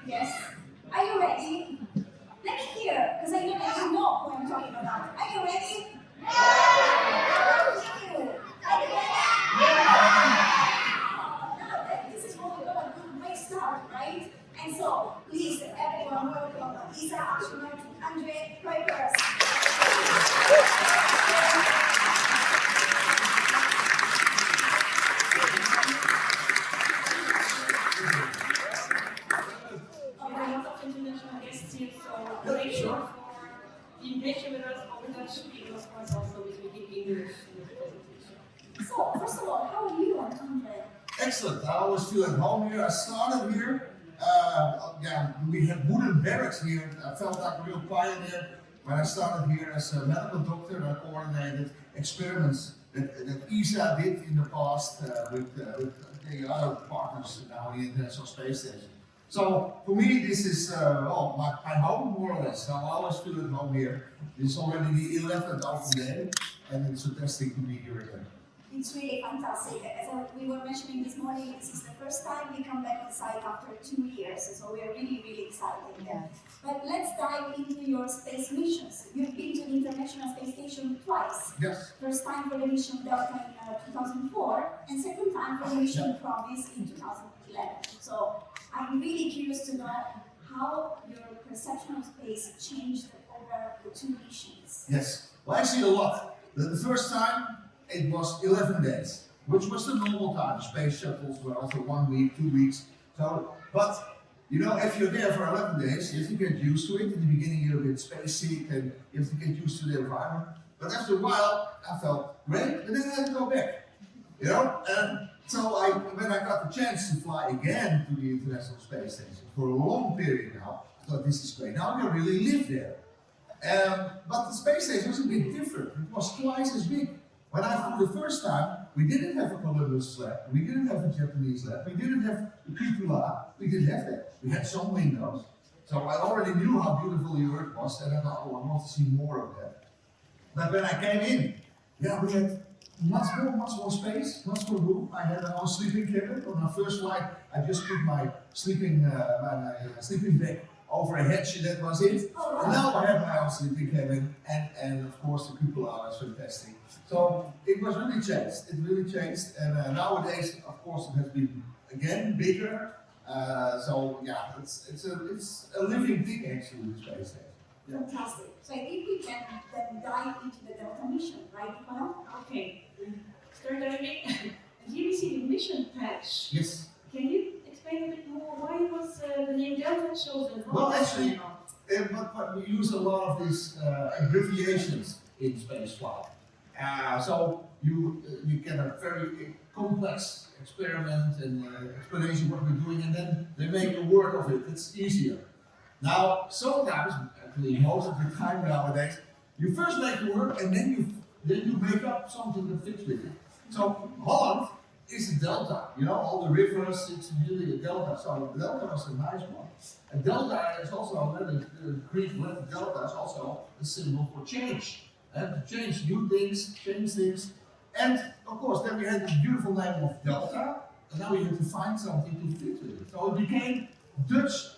Yes. Are you ready? Let me hear, because I know that you know who I'm talking about. Are you ready? Thank you. Are you ready? Now, this is what we're going to do. Great start, right? And so, please, everyone, welcome ESA Astronaut André Kuipers. International guests here, so make sure for being patient with us, all the Dutch speakers, of course, also we speak English in the presentation. So, first of all, how are you, André? Excellent. I always feel at home here. I started here. We had wooden barracks here. I felt like a real pioneer when I started here as a medical doctor. I coordinated experiments that ESA did in the past with the other partners now in the International Space Station. So for me, this is my home, more or less. So I always feel at home here. It's already the 11th Open Day, and it's fantastic to be here again. It's really fantastic. As we were mentioning this morning, this is the first time we come back on site after 2 years, so we are really, really excited. Yeah. But let's dive into your space missions. You've been to the International Space Station twice. Yes. First time for the mission Delta in 2004, and second time for the mission Promise in 2011. So I'm really curious to know how your perception of space changed over the 2 missions. Yes. Well, actually a lot. The first time, it was 11 days, which was the normal time. Space shuttles were also 1 week, 2 weeks. So, but you know, if you're there for 11 days, you have to get used to it. In the beginning, you're a bit space sick, and you have to get used to the environment. But after a while, I felt great, but then I had to go back. You know, and so when I got the chance to fly again to the International Space Station for a long period now, I thought this is great. Now I really live there. But the space station was a bit different. It was twice as big. When I flew the first time, we didn't have a Columbus lab, we didn't have a Japanese lab, we didn't have the cupola, we didn't have that. We had some windows. So I already knew how beautiful the Earth was, and I thought, oh, I want to see more of that. But when I came in, yeah, we had much more space, much more room. I had our sleeping cabin. On our first flight, I just put my sleeping bag over a hatch, and that was it. And now I have my own sleeping cabin, and of course the cupola is fantastic. So it was really changed. It really changed, and nowadays, of course, it has been again bigger. So yeah, it's a living thing actually, the space station. Yeah. Fantastic. So I think we can then dive into the Delta mission, right, Nicola? Okay, start diving. And here we see the mission patch. Yes. Can you explain a bit more why was the name Delta chosen? Well, actually, but we use a lot of these abbreviations in spaceflight. So you get a very complex experiment and explanation what we're doing, and then they make a word of it. It's easier. Now, sometimes, actually most of the time nowadays, you first make a word and then you make up something that fits with it. So Holland is a delta. You know, all the rivers, it's really a delta. So the delta was a nice one. A delta is also, the Greek letter delta is also a symbol for change. To change new things, change things. And of course, then we had the beautiful name of Delta, and now we had to find something to fit with it. So it became Dutch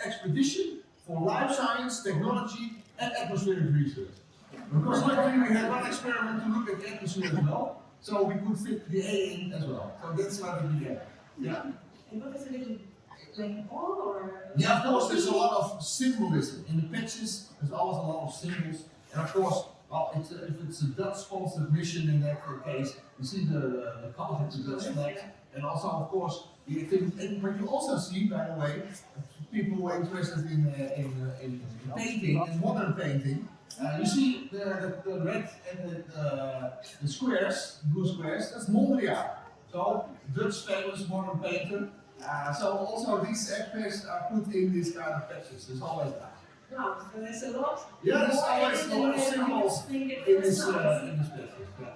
expedition for life science, technology, and atmospheric research. Because luckily we had one experiment to look at the atmosphere as well, so we could fit the A in as well. So that's how it began. Yeah. And what is a little like all or? Yeah, of course, there's a lot of symbolism. In the patches, there's always a lot of symbols. And of course, well, if it's a Dutch-sponsored mission in that case, you see the color of the Dutch flag, and also, of course, the activity. But you also see, by the way, people who are interested in painting, in modern painting. You see the red and the squares, blue squares. That's Mondriaan. So Dutch famous modern painter. So also these aspects are put in these kind of patches. There's always that. Wow, so there's a lot. Yeah, there's always a lot of symbols in this patches. Yeah.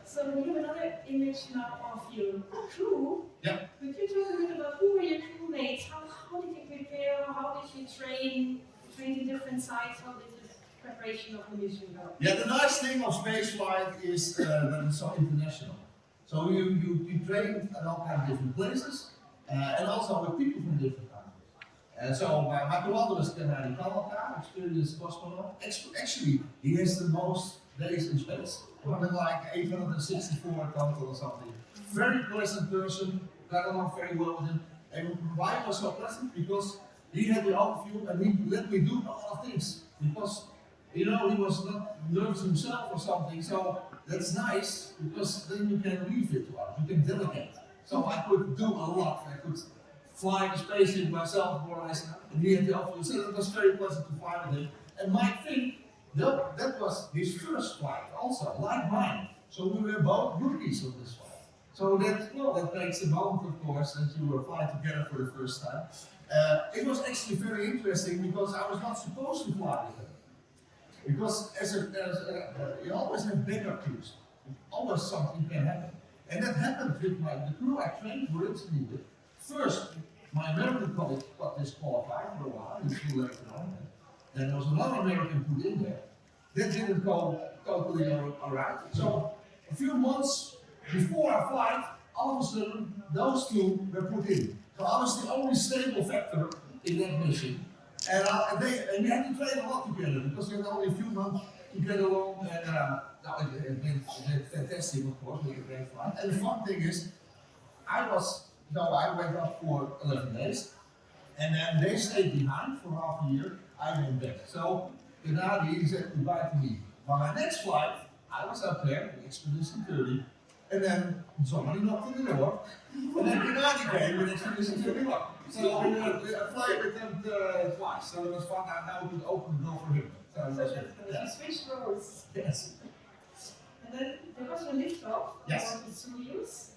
So we have another image now of your crew. Yeah. Could you talk a bit about who were your crewmates? How did you prepare? How did you train in different sites? How did the preparation of the mission go? Yeah, the nice thing of spaceflight is that it's so international. So you train at all kinds of different places, and also with people from different countries. En zo, maar toen hadden we die kan elkaar, experienced cosmonaut. Actually, he has the most days in space. Something like 864 total or something. Very pleasant person, got along very well with him. And why it was so pleasant? Because he had the overview and he let me do a lot of things. Because, you know, he was not nervous himself or something, so that's nice, because then you can leave it to us, you can delegate. So I could do a lot, I could fly the spaceship myself more or less, and he had the overview, so it was very pleasant to fly with him. And Mike Fink, that was his first flight also, like mine. So we were both rookies on this flight. So that, well, that makes a bond, of course, that you were flying together for the first time. It was actually very interesting because I was not supposed to fly with him. Because you always have backup crews. Always something can happen. And that happened with the crew I trained originally with. First, my American colleague got disqualified for a while, he flew later on. And there was another American put in there. That didn't go totally alright. So a few months before our flight, all of a sudden, those two were put in. So I was the only stable factor in that mission. And we had to train a lot together because we had only a few months to get along. And it been fantastic, of course, we had a great flight. And the fun thing is, I went up for 11 days, and then they stayed behind for half a year. I went back. So Gennady said goodbye to me. On my next flight, I was up there, Expedition 30, and then somebody knocked on the door, and then Gennady came with Expedition 31. So we flying with them twice, so it was fun. Now we could open the door for him. So you switched roles. Yes. And then there was a lift off Yes. about the Soyuz.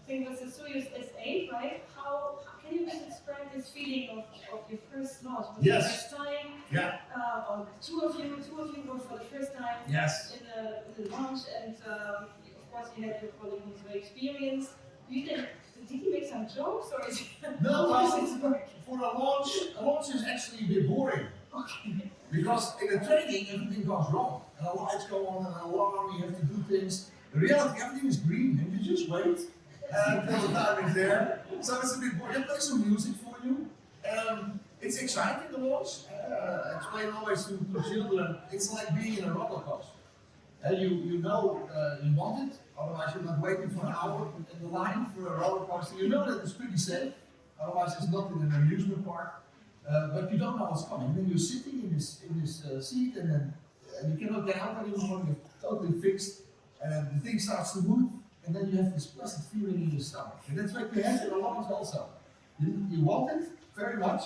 I think it was the Soyuz S8, right? How can you just describe this feeling of your first launch? Was it Yes. the first time? Yeah. Or two of you were for the first time Yes. in the launch, and of course you had your colleague who's very experienced. Did he make some jokes, or is it? No, well, for a launch is actually a bit boring. Okay. Because in the training, everything goes wrong. And the lights go on, and an alarm, you have to do things. In reality, everything is green, and you just wait until the time is there. So it's a bit boring. They play some music for you. It's exciting, the launch. Explain always to children, it's like being in a roller coaster. You know you want it, otherwise you're not waiting for an hour in the line for a roller coaster. You know that it's pretty safe, otherwise it's not in an amusement park. But you don't know what's coming. Then you're sitting in this seat, and then you cannot get out anymore. You're totally fixed, and the thing starts to move, and then you have this pleasant feeling in your stomach. And that's what you have in a launch also. You want it very much.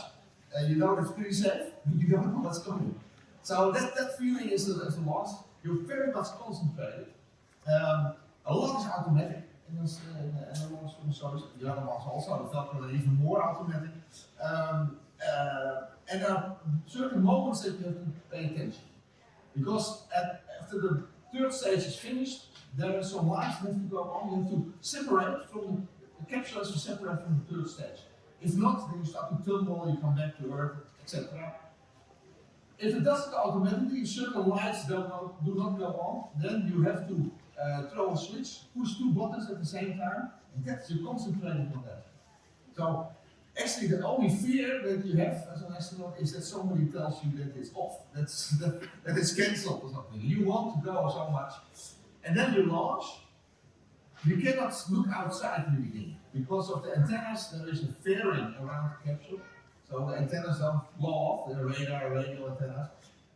You know it's pretty safe, but you don't know what's coming. So that feeling is a launch. You're very much concentrated. A lot is automatic in the launch from Soyuz. The other ones also, the Falcon are even more automatic. And there are certain moments that you have to pay attention. Because after the third stage is finished, there are some lines that have to go on. You have to separate from the capsule has to separate from the third stage. If not, then you start to tumble, you come back to Earth, etc. If it doesn't automatically, certain lights do not go on, then you have to throw a switch, push two buttons at the same time, and that's you concentrating on that. So actually the only fear that you have as an astronaut is that somebody tells you that it's off, that it's cancelled or something. You want to go so much. And then you launch, you cannot look outside in the beginning. Because of the antennas, there is a fairing around the capsule. So the antennas don't blow off, they're radar, radio antennas.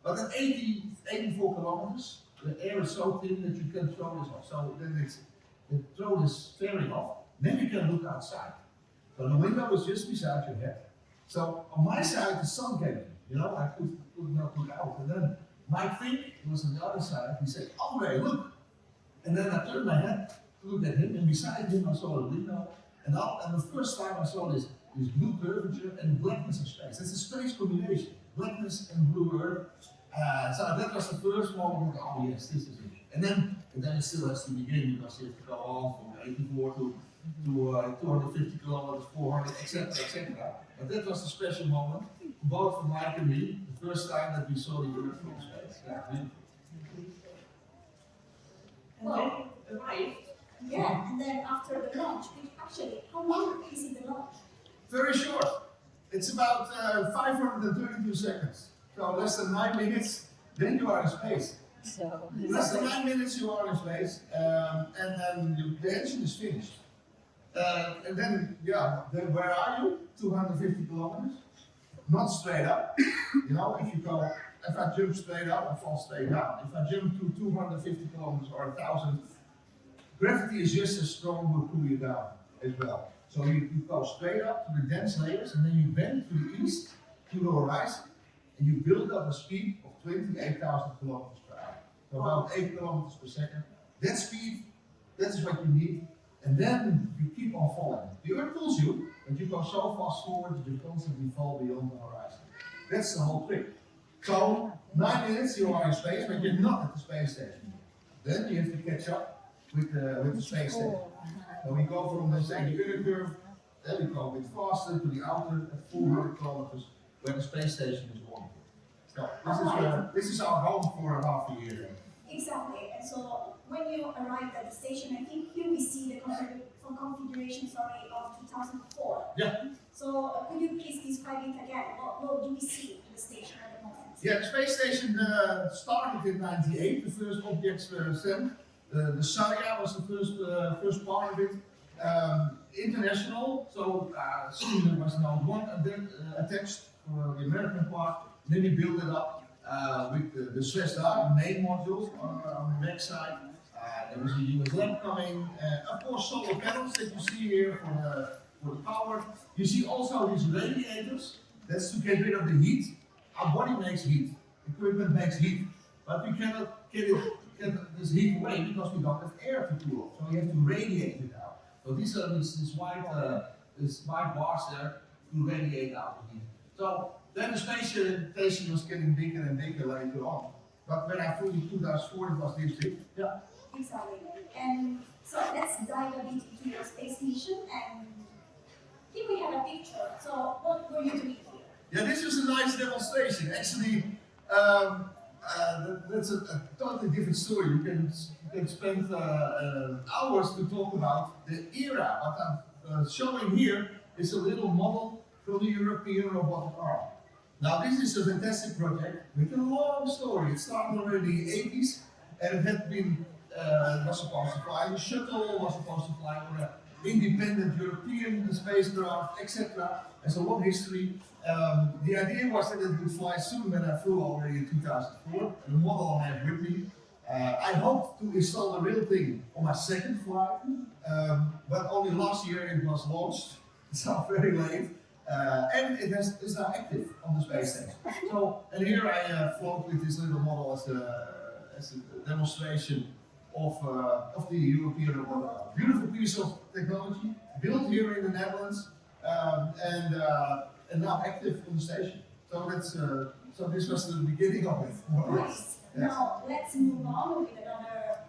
But at 84 kilometers, the air is so thin that you can throw this off. So then you throw this fairing off, then you can look outside. So the window is just beside your head. So on my side, the sun came in. You know, I could not look out. And then Mike Fink, who was on the other side, he said, André, look. And then I turned my head to look at him, and beside him I saw a window. And the first time I saw this blue curvature and blackness of space. That's a space combination, blackness and blue Earth. So that was the first moment. Oh yes, this is it. And then it still has to begin because you have to go on from 84 to 250 kilometers, 400, etc., etc. But that was a special moment, both for Mike and me. The first time that we saw the Earth from space. Yeah, and then arrived. Yeah, and then after the launch, actually, how long is it the launch? very short. It's about 532 seconds. So less than 9 minutes, then you are in space. So, Less than 9 minutes you are in space, and then the engine is finished. And then, then where are you? 250 kilometers. Not straight up. You know, if I jump straight up, I fall straight down. If I jump to 250 kilometers or 1,000, gravity is just as strong, will pull you down as well. So you go straight up to the dense layers, and then you bend to the east, to the horizon, and you build up a speed of 28,000 kilometers per hour. So about 8 kilometers per second. That speed, that is what you need. And then you keep on falling. The Earth pulls you, but you go so fast forward that you constantly fall beyond the horizon. That's the whole trick. So 9 minutes you are in space, but you're not at the space station. Then you have to catch up with the space station. So we go from the inner curve, then we go a bit faster to the outer at 400 kilometers, where the space station is one. So this is our home for half a year. Exactly. And so when you arrived at the station, I think here we see the configuration of 2004. Yeah. So could you please describe it again? What do we see in the station at the moment? Yeah, the space station started in '98. The first objects were sent. The Saria was the first part of it. International, so soon there was now one attached for the American part. Then we built it up with the SWESDA, the main module on the back side. There was a US lab coming. Of course, solar panels that you see here for the power. You see also these radiators. That's to get rid of the heat. Our body makes heat. Equipment makes heat. But we cannot get this heat away because we don't have air to cool off. So we have to radiate it out. So these are this white bars there to radiate out the heat. So then the space station was getting bigger and bigger later on. But when I flew in 2004, it was this big. Yeah. Exactly. And so let's dive a bit into your space mission. And here we have a picture. So what were you doing here? Yeah, this was a nice demonstration. Actually, that's a totally different story. You can spend hours to talk about the era. What I'm showing here is a little model from the European robotic arm. Now, this is a fantastic project with a long story. It started already in the 80s, and it had been was supposed to fly in a shuttle, was supposed to fly on an independent European spacecraft, etc. There's a long history. The idea was that it would fly soon when I flew already in 2004. The model I have with me. I hope to install the real thing on my second flight, but only last year it was launched, so very late. And it's now active on the space station. So, and here I float with this little model as a demonstration of the European robotic arm. Beautiful piece of technology, built here in the Netherlands, and now active on the station. So that's so this was the beginning of it. Nice. Yes. Now let's move on with another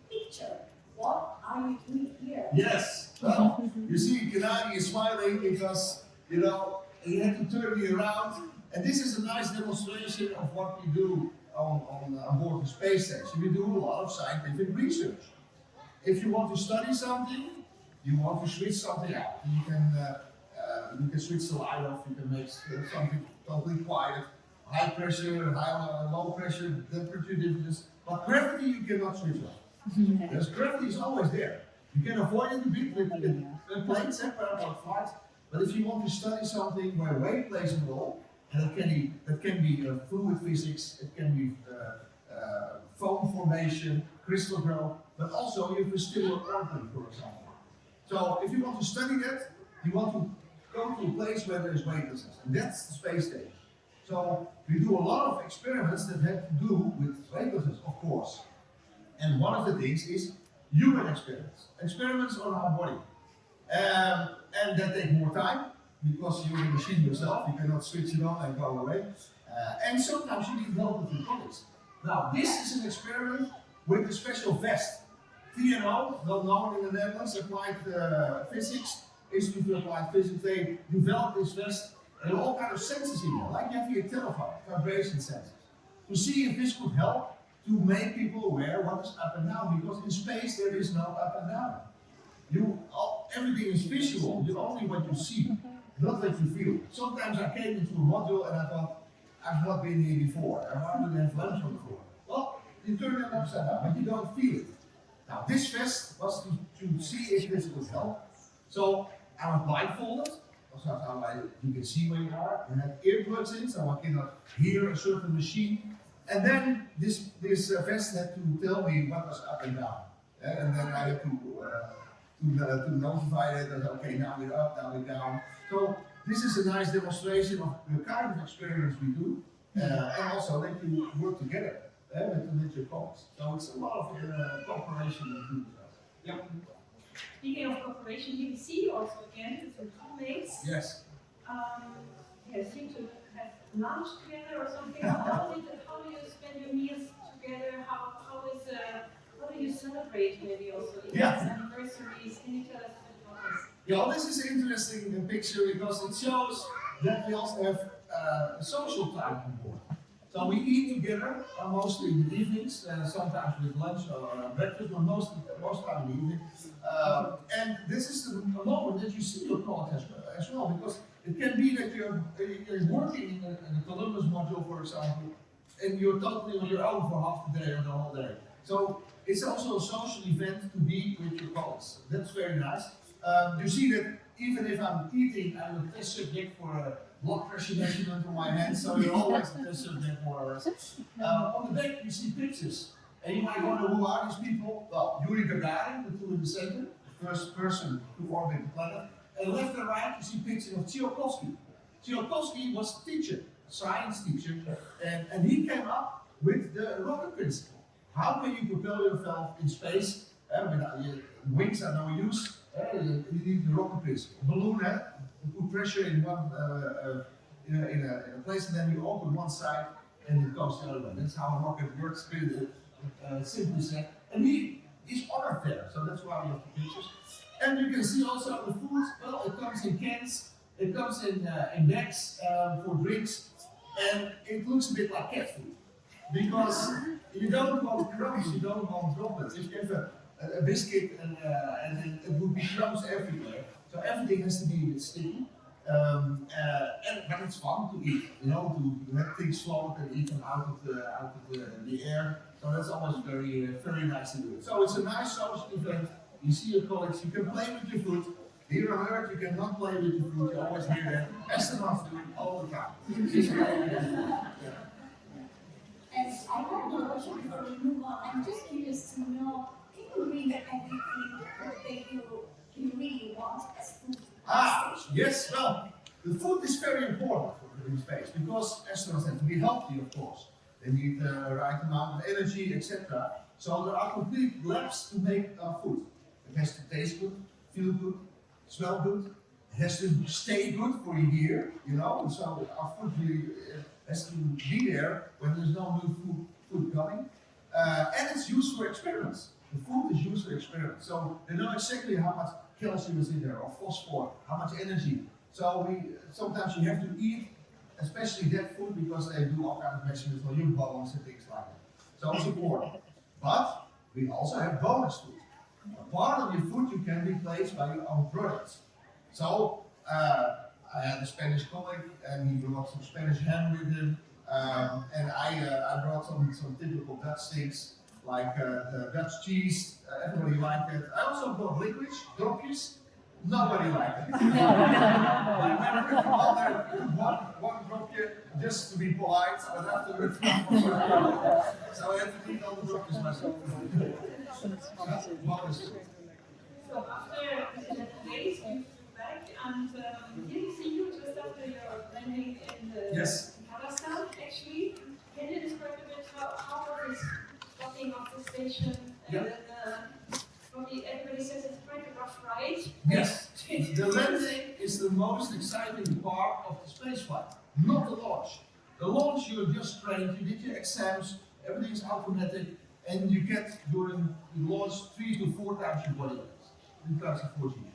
picture. What are you doing here? Yes. Well, you see, Gennady is smiling because he had to turn me around, and this is a nice demonstration of what we do on board the space station. We do a lot of scientific research. If you want to study something, you want to switch something out. You can switch the light off. You can make something totally quiet. High pressure, low pressure, temperature differences. But gravity you cannot switch off. Because gravity is always there. You can avoid it a bit with planes, parabolic flights. But if you want to study something where weight plays a role, and that can be fluid physics, it can be foam formation, crystal growth, but also if it's still an organ, for example. So if you want to study that, you want to go to a place where there is weightlessness, and that's the space station. So we do a lot of experiments that have to do with weightlessness, of course. And one of the things is human experiments, experiments on our body. And that take more time, because you're a machine yourself, you cannot switch it on and go away. And sometimes you need help with your colleagues. Now, this is an experiment with a special vest. TNO, well known in the Netherlands, Applied Physics, Institute of Applied Physics, they developed this vest and all kind of sensors in there, like you have your telephone, vibration sensors, to see if this could help to make people aware what is up and down, because in space there is no up and down. Everything is visual, only what you see. not let you feel. Sometimes I came into a module and I thought, I've not been here before. And why do they have lunch on the floor? Well, you turn it upside down, but you don't feel it. Now, this vest was to see if this would help. So I was blindfolded, so you can see where you are, and had earplugs in, so I cannot hear a certain machine. And then this vest had to tell me what was up and down. And then I had to notify it that, okay, now we're up, now we're down. So this is a nice demonstration of the kind of experiments we do, and also that you work together with your colleagues. So it's a lot of cooperation and good stuff. Yeah. Speaking of cooperation, you can see also again with your teammates. Yes. Seem to have lunch together or something. How do you spend your meals together? How do you celebrate maybe also anniversaries? Can you tell us a bit about this? Yeah, well, this is an interesting picture because it shows that we also have social time on board. So we eat together, mostly in the evenings, sometimes with lunch or breakfast, but most time in the evening. And this is the moment that you see your colleagues as well, because it can be that you're working in the Columbus module, for example, and you're totally on your own for half the day or the whole day. So it's also a social event to be with your colleagues. That's very nice. You see that even if I'm eating, I'm a test subject for a blood pressure measurement on my hand, so you're always a test subject more or less. On the back you see pictures, and you might wonder who are these people? Well, Yuri Gagarin, the two in the center, the first person to orbit the planet. And left and right you see pictures of Tsiolkovsky. Tsiolkovsky was a teacher, science teacher, and he came up with the rocket principle. How can you propel yourself in space? Wings are no use. You need the rocket principle. Balloon, you put pressure in one in a place, and then you open one side, and it goes the other way. That's how a rocket works. Simply said. And he's honored there, so that's why we have the pictures. And you can see also the food. Well, it comes in cans. It comes in bags for drinks, and it looks a bit like cat food because you don't want crumbs, you don't want droplets. If you have a biscuit and then it would be crumbs everywhere. So everything has to be a bit sticky. But it's fun to eat, to let things float and eat them out of the air. So that's always very nice to do. So it's a nice social event. You see your colleagues, you can play with your food. Here on Earth, you cannot play with your food. You always hear that. Astronauts do it all the time. And I have one question before we move on. I'm just curious to know, can you bring anything that you really want as food? Yes, well, the food is very important in space because astronauts have to be healthy, of course. They need the right amount of energy, etc. So there are complete labs to make food. It has to taste good, feel good, smell good. It has to stay good for a year, So our food really has to be there when there's no new food coming. And it's used for experiments. The food is used for experiments. So they know exactly how much calcium is in there, or phosphor, how much energy. So sometimes you have to eat, especially that food, because they do all kinds of measurements on your bones and things like that. So it's important. But we also have bonus food. A part of your food you can replace by your own products. So I had a Spanish colleague, and he brought some Spanish ham with him, and I brought some typical Dutch things like Dutch cheese. Everybody liked it. I also brought licorice, dropjes. Nobody liked it. I remember one dropje just to be polite, but afterwards, so I had to eat all the dropjes myself. So after the days, you flew back, and didn't see you just after your landing in Kazakhstan, actually. Can you describe a bit how was this walking off the station? And then, everybody says it's quite a rough ride. Yes, the landing is the most exciting part of the space flight, not the launch. The launch, you're just trained, you did your exams, everything's automatic, and you get during the launch 3 to 4 times your body weight in terms of 14.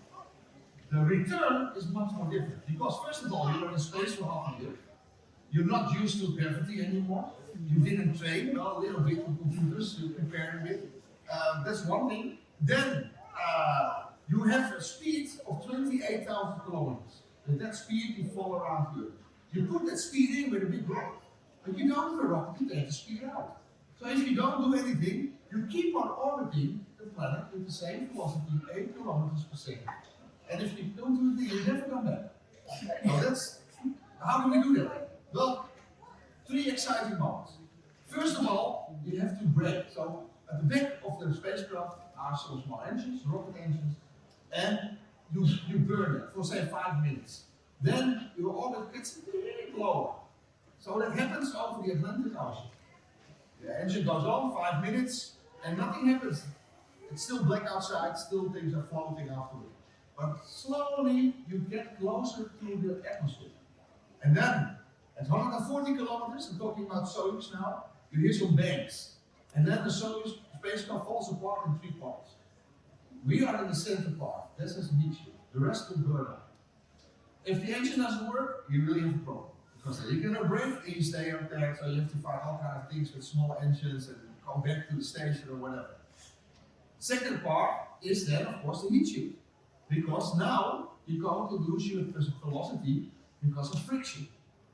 The return is much more different because first of all, you're in space for half a year. You're not used to gravity anymore. You didn't train, well, a little bit with computers to prepare with. That's one thing. Then you have a speed of 28,000 kilometers. With that speed, you fall around the Earth. You put that speed in with a big rocket, but you don't have a rocket to take the speed out. So if you don't do anything, you keep on orbiting the planet with the same velocity, 8 kilometers per second. And if you don't do anything, you never come back. So that's, how do we do that? Well, 3 exciting moments. First of all, you have to brake. So at the back of the spacecraft are some small engines, rocket engines, and you burn it for say 5 minutes. Then your orbit gets a bit lower. So that happens over the Atlantic Ocean. The engine goes on 5 minutes and nothing happens. It's still black outside, still things are floating afterwards. But slowly you get closer to the atmosphere. And then at 140 kilometers, I'm talking about Soyuz now, you hear some bangs. And then the Soyuz spacecraft falls apart in 3 parts. We are in the center part, this is niche. The rest will burn out. If the engine doesn't work, you really have a problem. Because then you're gonna brake and you stay up there, so you have to find all kinds of things with small engines and go back to the station or whatever. Second part is then, of course, the heat shield. Because now you're going to lose your velocity because of friction.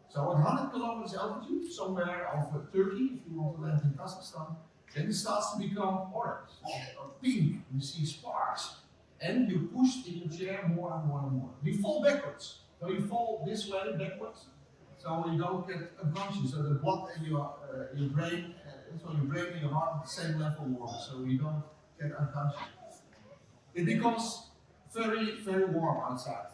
So at 100 kilometers altitude, somewhere over Turkey, if you want to land in Kazakhstan, then it starts to become orange or pink. You see sparks. And you push in your chair more and more and more. You fall backwards. So you fall this way backwards. So you don't get unconscious. So the blood in your brain, so your brain and your heart at the same level warm. So you don't get unconscious. It becomes very, very warm outside.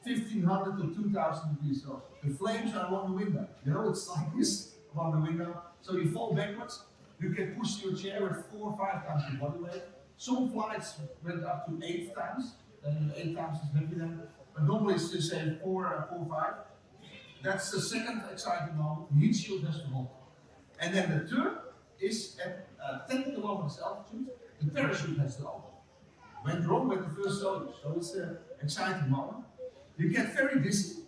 1500 to 2000 degrees Celsius. The flames are along the window. You know, it's like this along the window. So you fall backwards. You can push your chair with 4 or 5 times your body weight. Some flights went up to 8 times. 8 times is heavy then. But normally it's just say 4 or 5. That's the second exciting moment. The heat shield has to hold. And then the third is at 10 kilometers altitude, the parachute has to open. Went wrong with the first Soyuz, so it's an exciting moment. You get very dizzy.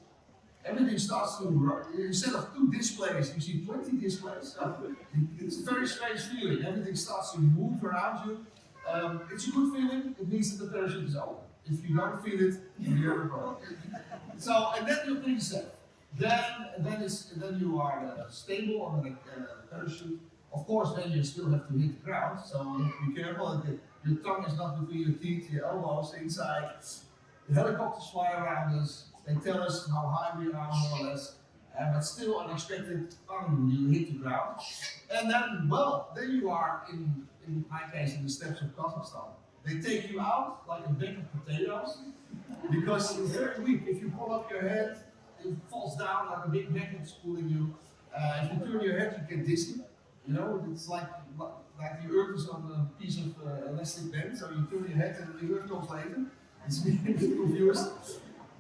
Everything starts to run. Instead of 2 displays, you see 20 displays. So it's a very strange feeling. Everything starts to move around you. It's a good feeling. It means that the parachute is open. If you don't feel it, you're a problem. So, and then you're pretty safe. Then you are stable on the parachute. Of course, then you still have to hit the ground, so you have to be careful. Your tongue is not between your teeth, your elbows inside. The helicopters fly around us. They tell us how high we are, more or less. But still unexpected, you hit the ground. And then, well, then you are, in my case, in the steppes of Kazakhstan. They take you out like a bag of potatoes, because you're very weak. If you pull up your head, it falls down like a big magnet's pulling you. If you turn your head, you get dizzy. You know, it's like the earth is on a piece of elastic band, so you turn your head and the earth comes later. It's a bit confused.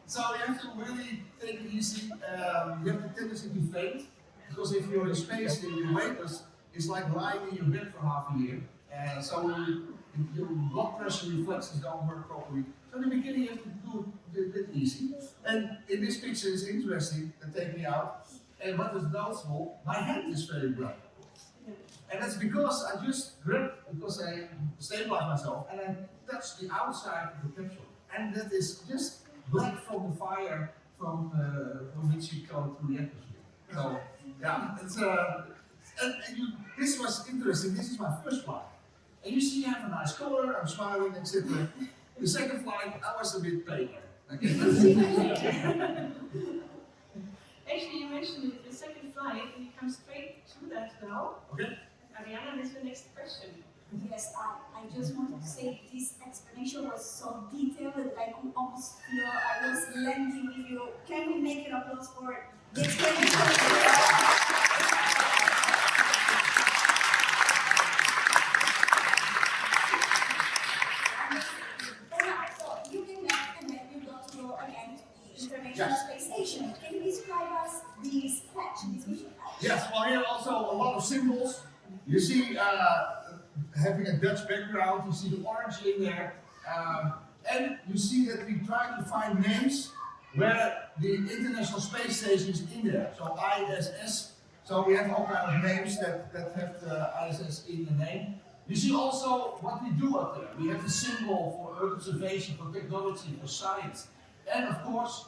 So you have to really take it easy. You have the tendency to faint, because if you're in space and you're weightless, it's like lying in your bed for half a year. So your blood pressure reflexes don't work properly. So in the beginning you have to do it a bit easy. And in this picture it's interesting, they take me out, and what is noticeable, my hand is very black. And that's because I just grip, because I stabilize myself, and I touch the outside of the capsule. And that is just black from the fire from which you go through the atmosphere. So, yeah, it's, this was interesting, this is my first flight. And you see I have a nice color, I'm smiling, etc. The second flight, I was a bit paler. Actually, you mentioned the second flight, and you come straight to that now. Okay. Ariana has the next question. Yes, I just wanted to say this explanation was so detailed that I could almost feel I was landing with you. Can we make an applause for the explanation? Space Station. Can you describe us this patch, this mission patch? Yes, well here also a lot of symbols. You see having a Dutch background, you see the orange in there. And you see that we try to find names where the International Space Station is in there. So ISS, so we have all kinds of names that have the ISS in the name. You see also what we do up there. We have a symbol for Earth observation, for technology, for science. And of course,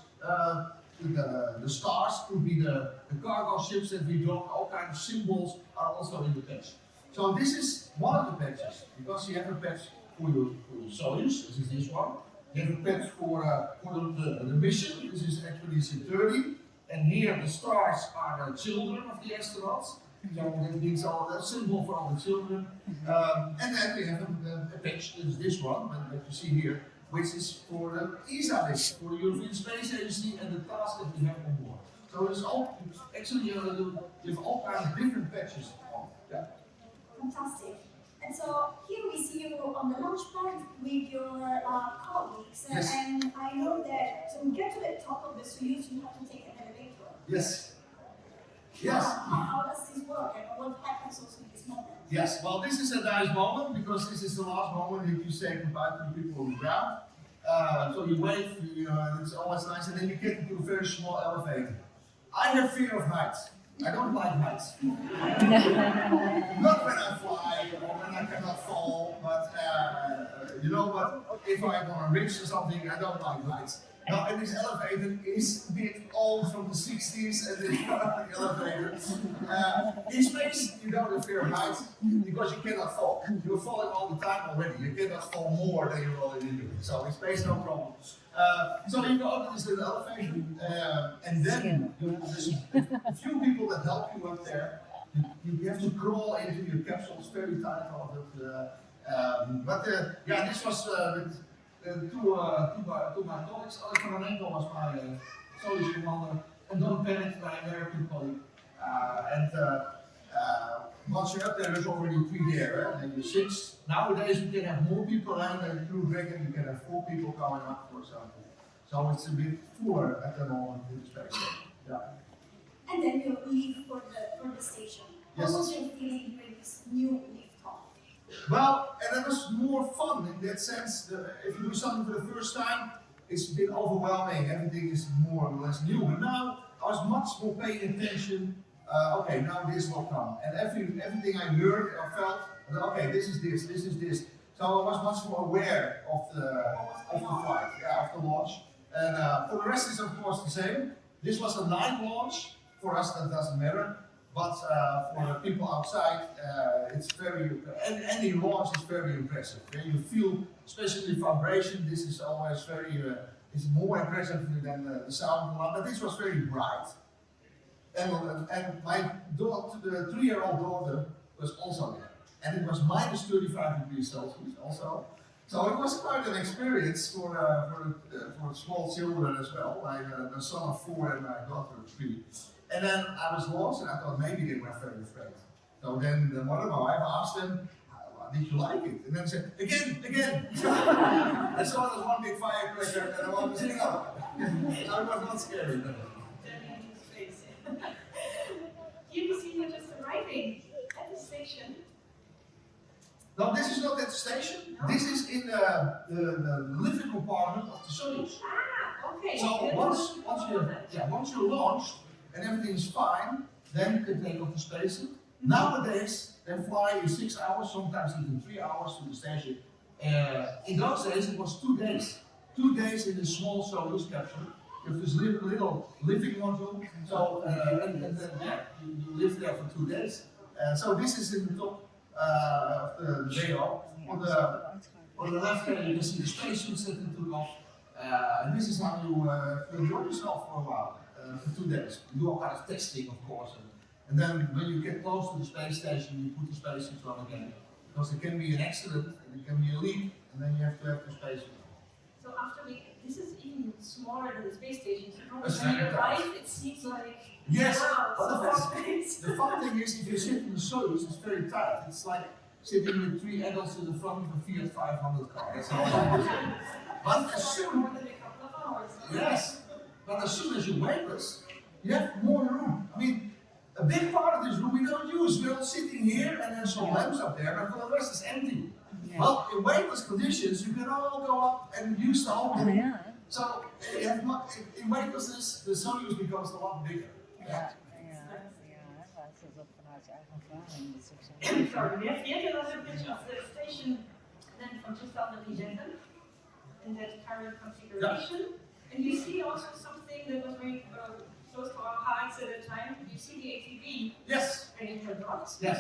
the stars could be the cargo ships that we dock. All kinds of symbols are also in the patch. So this is one of the patches, because you have a patch for your Soyuz, this is this one. You have a patch for the mission, this is actually C30. And here the stars are the children of the astronauts. So that means all that symbol for all the children. And then we have a patch, this one, that you see here, which is for the ESA Day, for the European Space Agency and the task that we have on board. So there's all, actually you have all kinds of different patches on. Yeah. Fantastic. And so here we see you on the launch pad with your colleagues. Yes. And I know that to get to the top of the Soyuz, you have to take an elevator. Yes. Yes. How does this work, and what happens also in this moment? Yes, well, this is a nice moment because this is the last moment that you say goodbye to the people on the ground. So you wait, and it's always nice, and then you get into a very small elevator. I have fear of heights. I don't like heights. Not when I fly or when I cannot fall, but but if I'm on a ridge or something, I don't like heights. Now, and this elevator is a bit old from the 60s, and the elevator. In space, you don't have fear of heights because you cannot fall. You're falling all the time already. You cannot fall more than you're already doing. So in space, no problem. So you go up to this little elevator, and then there's a few people that help you up there. You have to crawl into your capsule. It's very tight, all of it. Yeah, this was. To my colleagues, Alexander was my Soyuz commander, and Don Pennant, my American colleague. Once you're up there, there's already 3 there, and then you're 6. Nowadays, you can have more people and the crew dragon, you can have 4 people coming up, for example. So it's a bit fuller at the moment in the space station. Yeah. And then you leave for the station. Yes. What was your feeling during this new liftoff? Well, and it was more fun in that sense. If you do something for the first time, it's a bit overwhelming. Everything is more or less new. But now I was much more paying attention. Okay, now this will come. And everything I learned or felt, okay, this is this. So I was much more aware of the flight, of the launch. And for the rest, it's of course the same. This was a night launch. For us, that doesn't matter. But for the people outside, it's any launch is very impressive. When you feel, especially vibration, this is always it's more impressive than the sound. But this was very bright. And my daughter, the 3-year-old daughter, was also there. And it was minus 35 degrees Celsius also. So it was quite an experience for small children as well. My son of 4 and my daughter of 3. And then I was lost, and I thought maybe they were very afraid. So then the mother, my wife, asked them, did you like it? And then said, again. And so it was one big firecracker, and I wanted to sing up. So it was not scary. Here we see you just arriving at the station. No, this is not at the station. No? This is in the living compartment of the Soyuz. Okay. So once you're launched, and everything's fine, then you can take off the spacesuit. Nowadays, they fly in 6 hours, sometimes even 3 hours to the station. In those days, it was 2 days. 2 days in this small Soyuz capsule. You have this little living module. So, and then you live there for 2 days. So this is in the top of the video. On the left hand, you can see the spacesuits that you took off. And this is how you enjoy yourself for a while. For 2 days. You do all kinds of testing, of course, and then when you get close to the space station, you put the spacesuit on again, because there can be an accident, and there can be a leak, and then you have to have the spacesuit on. So this is even smaller than the space station. So when you arrive, it seems like yes, wow, but the fun thing is, if you sit in the Soyuz, it's very tight. It's like sitting with 3 adults in the front of a Fiat 500 car. That's all. But as soon, yes. But as soon as you weightless, you have more room. I mean, a big part of this room we don't use. We're all sitting here and there's some lamps up there, but for the rest it's empty. Yeah. Well, in weightless conditions, you can all go up and use the whole room. Yeah. So in weightlessness, the Soyuz becomes a lot bigger. Yeah. Sorry, we have yet another picture of the station then from 2011 in that current configuration. Yeah. And you see also something that was very close to our hearts at the time. You see the ATV. Yes. And it had rocks. Yes.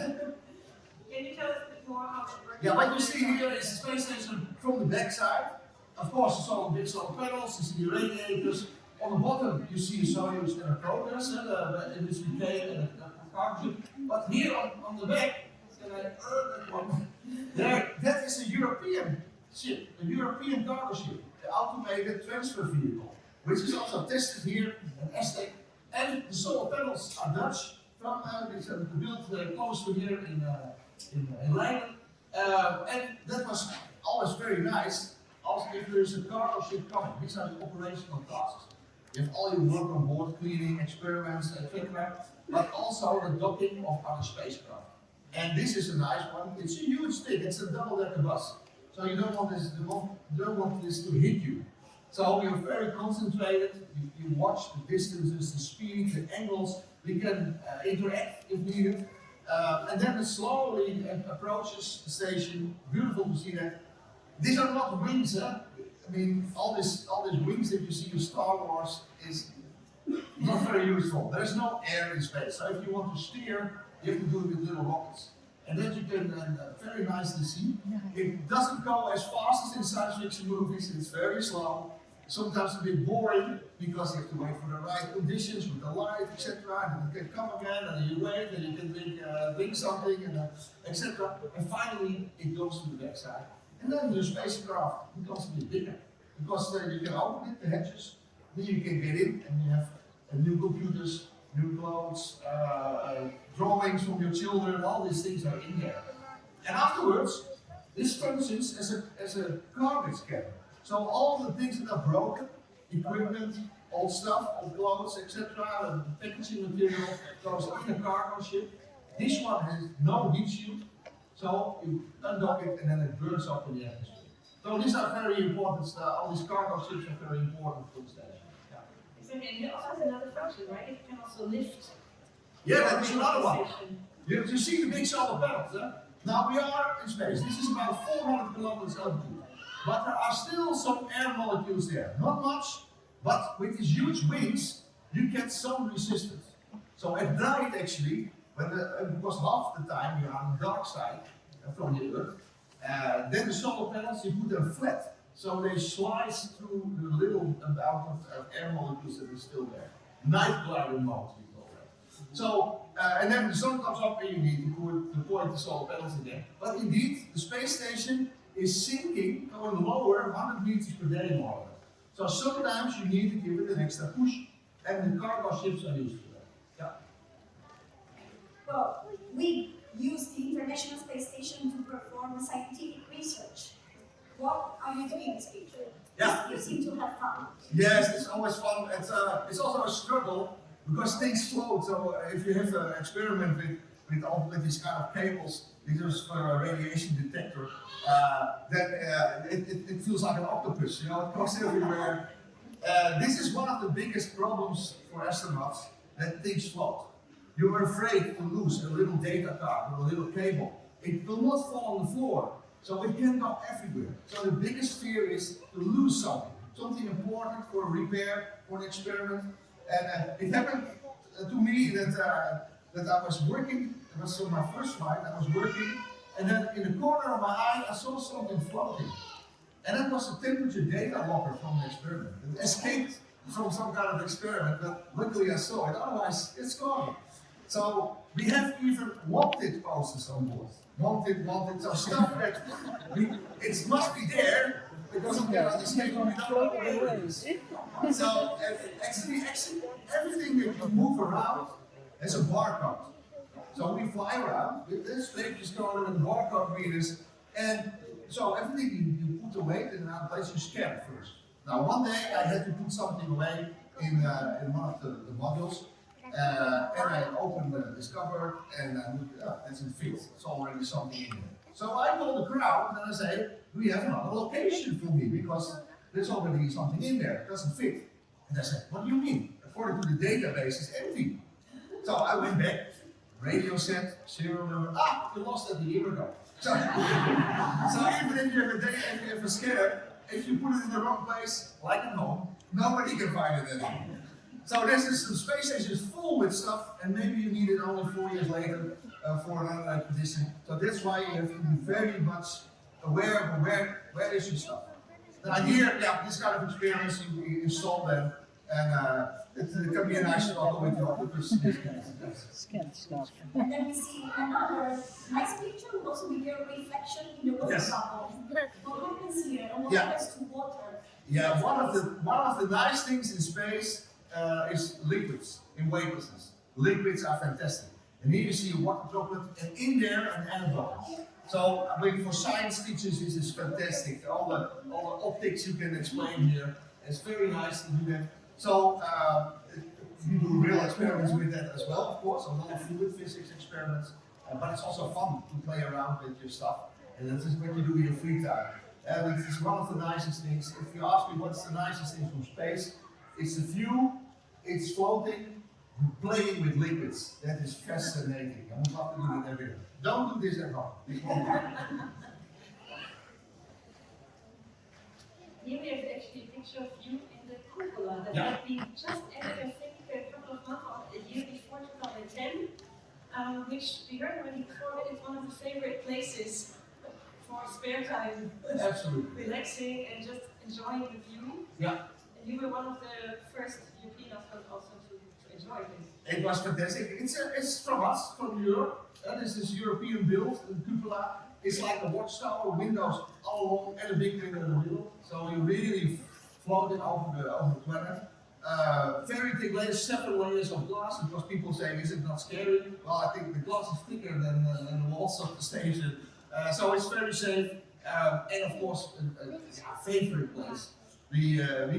Can you tell us a bit more how it works? Yeah, what you see here is the space station from the back side. Of course, you saw the big solar panels, you see the radiators. On the bottom, you see a Soyuz and a Progress, in this UK and a cargo. But here on the back, that is a European ship, a European cargo ship, the automated transfer vehicle, which is also tested here at ESTEC. And the solar panels are Dutch, from built close to here in Leiden. And that was always very nice. Also, if there is a cargo ship coming, these are the operational tasks. You have all your work on board, cleaning, experiments, etc. But also the docking of other spacecraft. And this is a nice one. It's a huge thing. It's a double-decker bus. So you don't want this to hit you. So you're very concentrated. You watch the distances, the speed, the angles. We can interact if needed. And then it slowly approaches the station. Beautiful to see that. These are not wings, huh? I mean, all these wings that you see in Star Wars is not very useful. There is no air in space. So if you want to steer, you have to do it with little rockets. And that you can very nicely see. It doesn't go as fast as in science fiction movies. It's very slow. Sometimes a bit boring because you have to wait for the right conditions with the light, etc. And it can come again, and you wait, and you can drink something, and etc. And finally, it goes to the backside. And then your spacecraft becomes a bit bigger because you can open it, the hatches, then you can get in, and you have new computers, new clothes, drawings from your children, all these things are in there. And afterwards, this functions as a garbage can. So all the things that are broken, equipment, old stuff, old clothes, etc., packaging material, goes in a cargo ship. This one has no heat shield, so you undock it and then it burns up in the atmosphere. So these are very important stuff. All these cargo ships are very important for the station. Exactly, and it also has another function, right? It can also lift. Yeah, that is another one. You see the big solar panels, huh? Now we are in space. This is about 400 kilometers altitude. But there are still some air molecules there. Not much, but with these huge wings, you get some resistance. So at night, actually, because half the time you're on the dark side from the Earth, then the solar panels, you put them flat. So they slice through the little amount of air molecules that are still there. Night glider mode, we call that. So, and then the sun comes up and you need to point the solar panels in there. But indeed, the space station is sinking, going lower 100 meters per day more or less. So sometimes you need to give it an extra push, and the cargo ships are used to that. Yeah. Well, we use the International Space Station to perform scientific research. What are you doing this week? Yeah. You seem to have fun. Yes, it's always fun. It's also a struggle because things float. So if you have an experiment with these kind of cables, these are for a radiation detector, then it feels like an octopus, you know, it goes everywhere. This is one of the biggest problems for astronauts, that things float. You're afraid to lose a little data card or a little cable. It will not fall on the floor, so it can go everywhere. So the biggest fear is to lose something important for a repair, for an experiment. And it happened to me that I was working. It was on my first flight. I was working, and then in the corner of my eye, I saw something floating. And that was a temperature data locker from an experiment. It escaped from some kind of experiment, but luckily I saw it. Otherwise, it's gone. So we have even wanted posters on board. Wanted. So stuff that it must be there. It doesn't escape. We don't know where it is. So actually, everything that you move around has a barcode. So we fly around with this paper stored and barcode readers, and so everything you put away in another place, you scan it first. Now one day I had to put something away in one of the modules, and I opened this cupboard and I looked, it doesn't fit. It's already something in there. So I call the crowd and I say, do you have another location for me? Because there's already something in there, it doesn't fit. And I said, what do you mean? According to the database, it's empty. So I went back, radio set, serial number, you lost it a year ago. So even if you have a scanner, if you put it in the wrong place, like at home, nobody can find it anymore. So this is the space station is full with stuff, and maybe you need it only 4 years later for another expedition. So that's why you have to be very much aware of where is your stuff. The idea, yeah, this kind of experience, you install them, and it can be a nice struggle with your octopus in this case. Scan stuff. And then we see another nice picture would also be your reflection in the water Yes. bubble. What happens here and what Yeah. happens to water? Yeah, one of the nice things in space is liquids in weightlessness. Liquids are fantastic. And here you see a water droplet, and in there an air bubble. So I mean, for science teachers, this is fantastic. All the optics you can explain here. It's very nice to do that. So you do real experiments with that as well, of course. A lot of fluid physics experiments, but it's also fun to play around with your stuff. And that's just what you do in your free time. And it's one of the nicest things. If you ask me what's the nicest thing from space, it's the view, it's floating, playing with liquids. That is fascinating. I would love to do that every day. Don't do this at home. This won't work. Here we have actually a picture of you in the cupola that Yeah. had been just added, I think, a couple of months or a year before 2010, which we heard already before that it's one of the favorite places for spare time, Absolutely. relaxing and just enjoying the view. Yeah. And you were one of the first European astronauts also to enjoy this. It was fantastic. It's from us, from Europe. This is European built, the cupola. It's like a watchtower, windows all along, and a big window in the middle. So you really floating over the planet. Very thick layers, 7 layers of glass, because people say, is it not scary? Well, I think the glass is thicker than the walls of the station. So it's very safe, and of course, a favorite place. We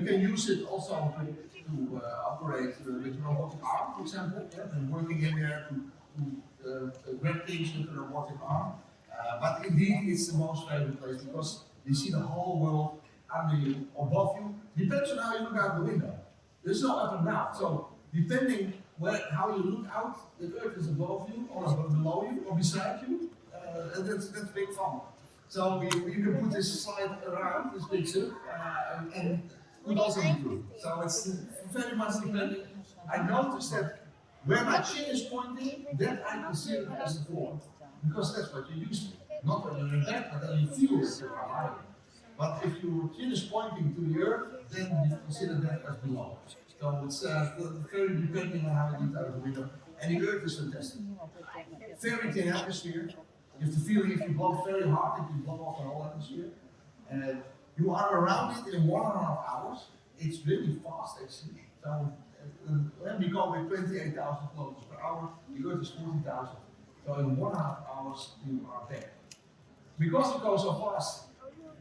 can use it also to operate with robotic arm, for example, and working in there to grab things with a robotic arm. But indeed, it's the most favorite place because you see the whole world under you, above you. Depends on how you look out the window. There's no up and down. So depending how you look out, the Earth is above you, or below you, or beside you. And that's big fun. So you can put this slide around this picture and put also the group. So it's very much depending. I noticed that where my chin is pointing, that I consider as the floor. Because that's what you're used to. Not when you're in bed, but then you feel that you are higher. But if your chin is pointing to the earth, then you consider that as below. So it's very depending on how you look out of the window. And the earth is fantastic. Very thin atmosphere. You have the feeling if you blow very hard, that you blow off the whole atmosphere. And you are around it in 1.5 hours. It's really fast actually. So when we go with 28,000 kilometers per hour, the earth is 40,000. So in 1.5 hours you are there. Because it goes so fast,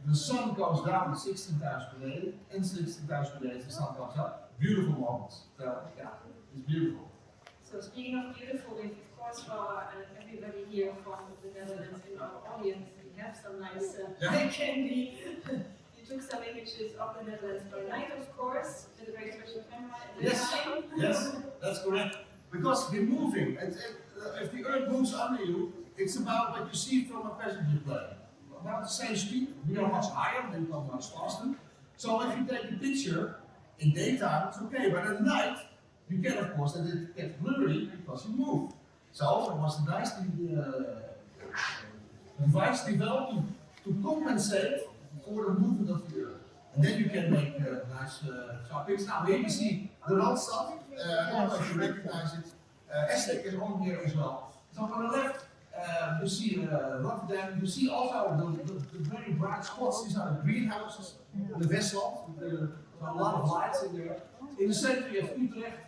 the sun goes down 16 times per day, and 16 times per day the sun comes up. Beautiful moments. So yeah, it's beautiful. So speaking of beautiful, we of course for everybody here from the Netherlands in our audience, we have some nice eye candy. You took some images of the Netherlands by night, of course, with a very special camera. Yes, that's correct. Because we're moving. If the Earth moves under you, it's about what you see from a passenger plane. About the same speed, we are much higher, they go much faster. So if you take a picture in daytime, it's okay, but at night, you get, of course, that it gets blurry because you move. So it was a nice device developed to compensate for the movement of the Earth. And then you can make nice sharp pictures. Now here you see the Randstad. I don't know if you recognize it. ESTEC is on here as well. So on the left, you see Rotterdam. You see also the very bright spots. These are the greenhouses, the vessel. So a lot of lights in there. In the center you have Utrecht.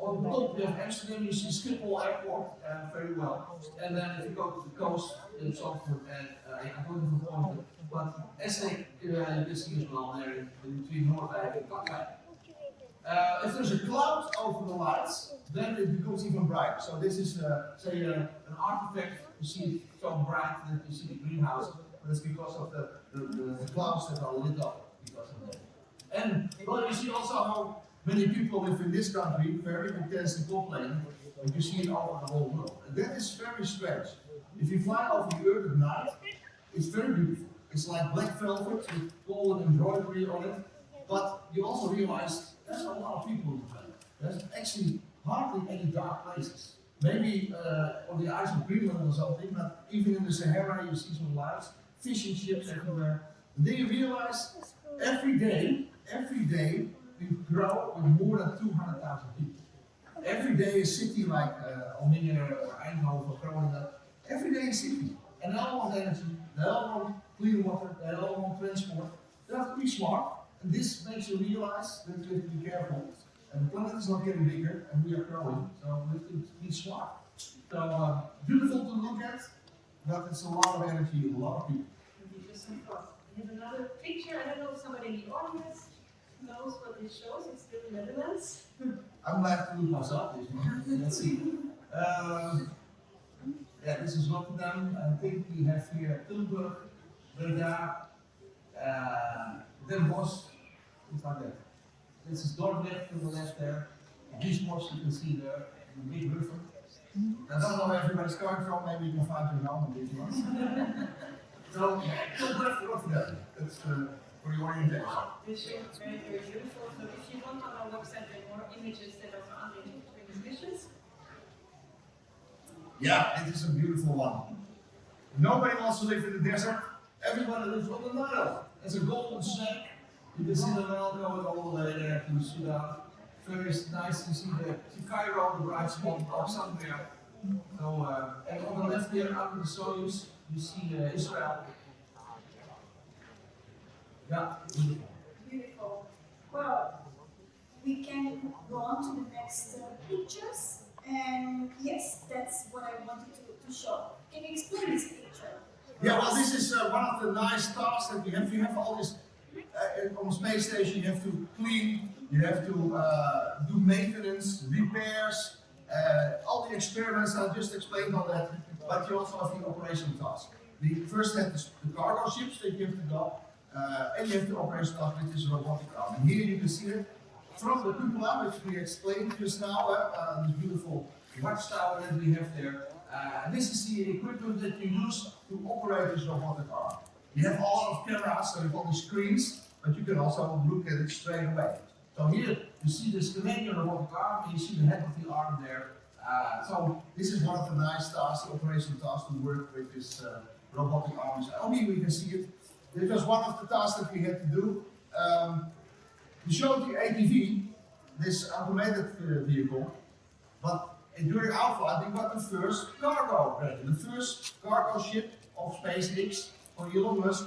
On the top you have Amsterdam. You see Schiphol Airport very well. And then if you go to the coast, in Zandvoort and I don't have a point, but ESTEC you can see as well there in between Noordwijk and Katwijk. If there's a cloud over the lights, then it becomes even brighter. So this is, say, an artifact. You see it so bright that you see the greenhouse, but it's because of the clouds that are lit up because of that. And well, you see also how many people live in this country, very intensely populated, but you see it all over the whole world. And that is very strange. If you fly over the Earth at night, it's very beautiful. It's like black velvet with golden embroidery on it, but you also realize there's a lot of people on the planet. There's actually hardly any dark places. Maybe on the ice of Greenland or something, but even in the Sahara you see some lights, fishing ships everywhere. And then you realize every day we grow with more than 200,000 people. Every day a city like Almere or Eindhoven or Groningen, every day a city. And they all want energy, they all want clean water, they all want transport. They have to be smart, and this makes you realize that you have to be careful. And the planet is not getting bigger, and we are growing, so we have to be smart. So beautiful to look at, but it's a lot of energy, a lot of people. We have another picture. I don't know if somebody in the audience knows what this shows. It's still the Netherlands. I'm glad to look myself this morning. Let's see. Yeah, this is Rotterdam. I think we have here Tilburg, Breda, Den Bosch, things like that. This is Noordwijk to the left there. Bosch you can see there, the big river. I don't know where everybody's coming from, maybe you can find your home in these ones. So, Tilburg to Rotterdam. That's for your orientation. This show is very, very beautiful. So if you want on our website, there are more images that are found in between missions. Yeah, it is a beautiful one. Nobody wants to live in the desert. Everybody lives on the Nile. It's a golden snake. You can see the Nile going all the way there to Sudan. Very nice to see the Cairo, the bright spot, or somewhere. So, and on the left here, under the Soyuz, you see Israel. Yeah, beautiful. Beautiful. Well, we can go on to the next pictures. And yes, that's what I wanted to show. Can you explain this picture? Yeah, well, this is one of the nice tasks that we have. You have all this, on the space station, you have to clean, you have to do maintenance, repairs, all the experiments, I just explained all that, but you also have the operational task. We first have the cargo ships that you have to dock, and you have the operational task, which is robotic arm. And here you can see it from the cupola, which we explained just now, this beautiful watchtower that we have there. This is the equipment that you use to operate this robotic arm. You have a lot of cameras, so you have all the screens, but you can also look at it straight away. So here you see this Canadian robotic arm, and you see the head of the arm there. So this is one of the nice tasks, the operational tasks to work with this robotic arms. Only we can see it. This was one of the tasks that we had to do. We showed the ATV, this automated vehicle, but during our flight we got the first cargo ready, the first cargo ship of SpaceX for Elon Musk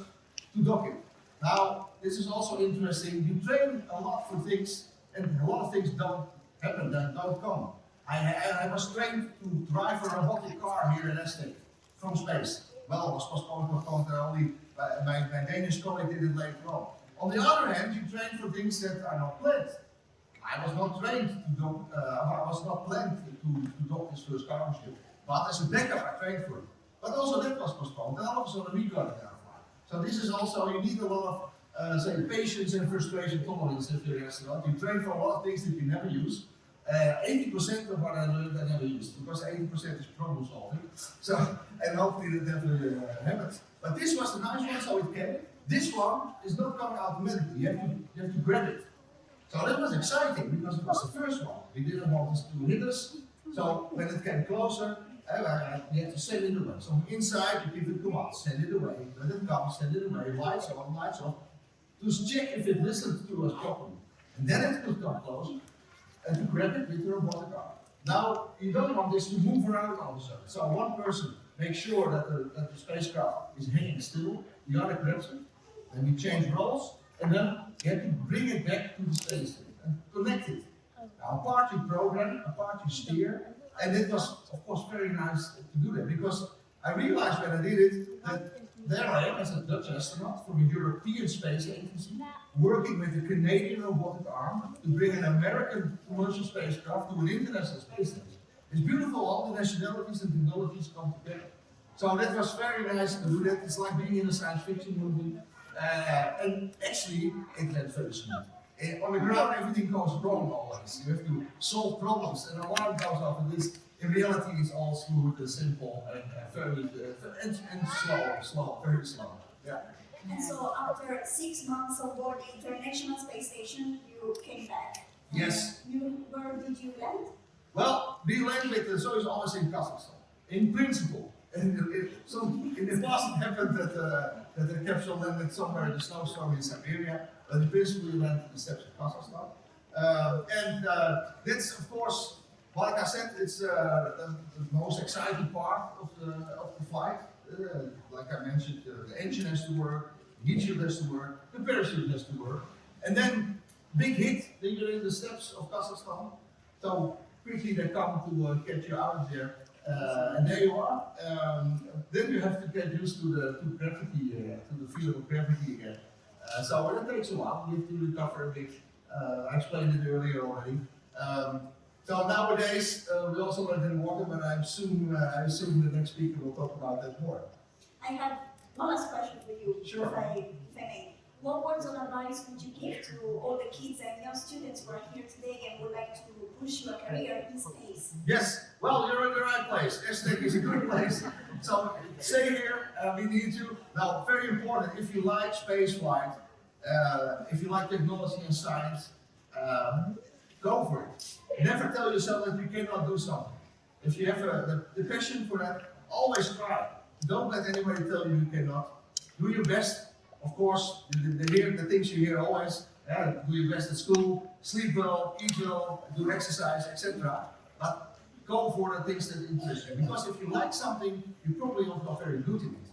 to dock it. Now, this is also interesting. You train a lot for things, and a lot of things don't happen, that don't come. I was trained to drive a robotic car here in ESTEC from space. Well, it was postponed only my Danish colleague did it later on. On the other hand, you train for things that are not planned. I was not trained to dock, I was not planned to dock this first cargo ship, but as a backup I trained for it. But also that was postponed, and all of a sudden we got it now. So this is also, you need a lot of, say, patience and frustration tolerance if you're an astronaut. You train for a lot of things that you never use. 80% of what I learned I never used, because 80% is problem solving. So, and hopefully that never happens. But this was the nice one, so it came. This one is not coming automatically, you have to grab it. So that was exciting, because it was the first one. We didn't want this to hit us, so when it came closer, we had to send it away. So inside, you give it commands, send it away, let it come, send it away, lights on, lights off, to check if it listens to us properly. And then it could come closer, and to grab it with the robotic arm. Now, you don't want this to move around all of a sudden. So one person makes sure that the spacecraft is hanging still, the other grabs it, and we change roles, and then you have to bring it back to the space station and connect it. Now, a part you program, a part you steer, and it was, of course, very nice to do that, because I realized when I did it that there I am as a Dutch astronaut from a European Space Agency, working with a Canadian robotic arm to bring an American commercial spacecraft to an international space station. It's beautiful, all the nationalities and technologies come together. So that was very nice to do that. It's like being in a science fiction movie. And actually, it went very smooth. On the ground, everything goes wrong always. You have to solve problems, and alarm goes off, and this, in reality, is all smooth and simple and very and slow, very slow. Yeah. And so, after 6 months on board the International Space Station, you came back. Yes. Where did you land? Well, we landed sowieso always in Kazakhstan. In principle. In the past it happened that the capsule landed somewhere in the snowstorm in Siberia, but in principle we landed in the steppes of Kazakhstan. That's of course, like I said, it's the most exciting part of the flight. Like I mentioned, the engine has to work, the heat shield has to work, the parachute has to work, and then big hit, then you're in the steppes of Kazakhstan. So quickly they come to get you out of there, and there you are. Then you have to get used to the gravity, to the field of gravity again. So that takes a while. You have to recover a bit. I explained it earlier already. So nowadays we also land in water, but I assume the next speaker will talk about that more. I have one last question for you, Sure. if I may. What words of advice would you give to all the kids and young students who are here today and would like to push your career in space? Yes, well, you're in the right place. ESTEC is a good place. So stay here, we need you. Now, very important, if you like space flight, if you like technology and science, go for it. Never tell yourself that you cannot do something. If you have the passion for that, always try. Don't let anybody tell you you cannot. Do your best. Of course, the things you hear always, do your best at school, sleep well, eat well, do exercise, etc. But go for the things that interest you. Because if you like something, you probably also are very good in it.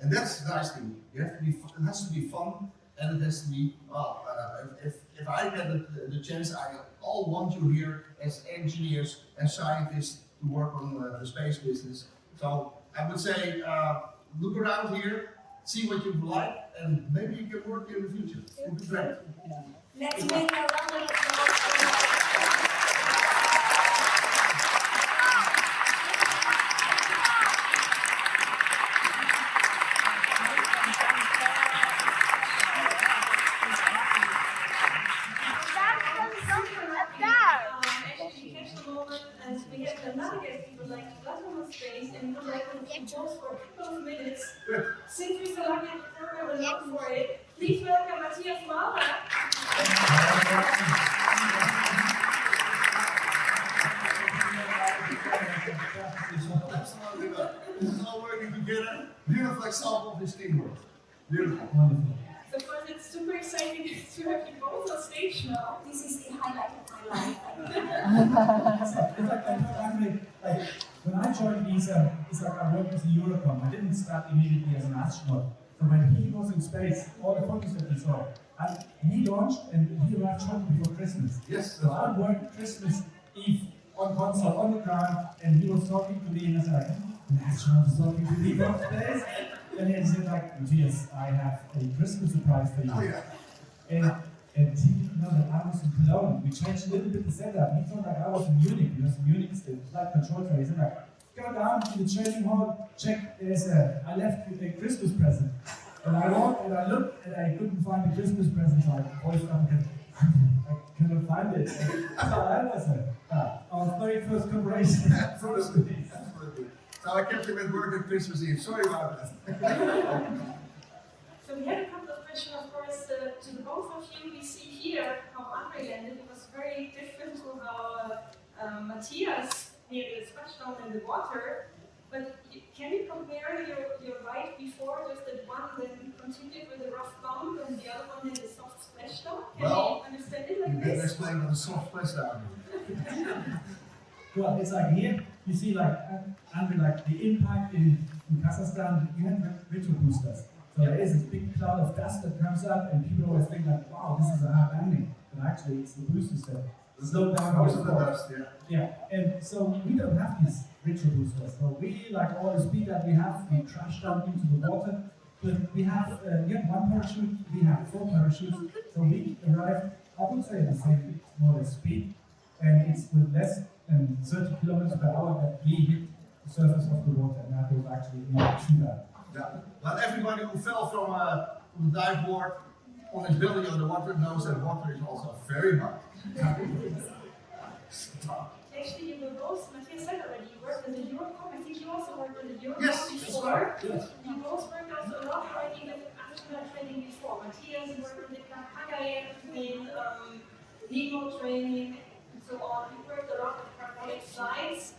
And that's the nice thing. It has to be fun, and it has to be, well, if I get the chance, I all want you here as engineers and scientists to work on the space business. So I would say, look around here, see what you like, and maybe you can work in the future. It would be great. Let's make a round of applause. Actually, catch the moment, and we have another guest who would like to welcome on stage, and we would like to compose for a couple of minutes. Since we so lucky in the program and not for it, please welcome Matthias Mahler. This is all working together. Beautiful example of this teamwork. Beautiful. Wonderful. So first, it's super exciting to have you both on stage now. This is the highlight of my life. Like, when I joined ESA, it's like I worked with the Eurocom. I didn't start immediately as an astronaut. So when he was in space, all the photos that we saw, and he launched and he arrived shortly before Christmas. Yes. So I worked Christmas Eve on console on the ground, and he was talking to me, and I said, like, an astronaut is talking to me from space. And he said, like, Matthias, I have a Christmas surprise for you. Oh, yeah. And he didn't know that I was in Cologne. We changed a little bit the setup. He thought like I was in Munich, because Munich is the flight control center. He said like, go down to the training hall, check, I left with a Christmas present. And I walked and I looked and I couldn't find the Christmas present. So I voiced up again, I couldn't find it. So that was our very first cooperation from space. Absolutely. So I kept him at work at Christmas Eve. Sorry about that. So we had a couple of questions, of course, to the both of you. We see here how André landed. It was very different to how Matthias nearly splashed down in the water. But can you compare your ride before, just that one then continued with a rough bump and the other one did a soft splashdown? Can you understand it like You better this? explain what a soft splashdown is. Well, it's like here, you see like, under like the impact in Kazakhstan, you have retro boosters. So there is this big cloud of dust that comes up and people always think like, wow, this is a hard landing. But actually it's the boosters that slow down Most of the the fall. dust, yeah. Yeah, and so we don't have these retro boosters. So we, like all the speed that we have, we crash down into the water. But we have one parachute, we have 4 parachutes. So we arrived, I would say, at the same more or less speed. And it's with less than 30 kilometers per hour that we hit the surface of the water. And that was actually not too bad. Yeah. But everybody who fell from the dive board on his belly on the water knows that water is also very hard. Actually, you were both, Matthias said already, you worked in the Eurocom. I think you also worked in the Eurocom Yes, before. that's right. Yes. You both worked also a lot already with astronaut training before. Matthias worked with the Pagayan in legal training, and so on. We worked a lot with carbonic science.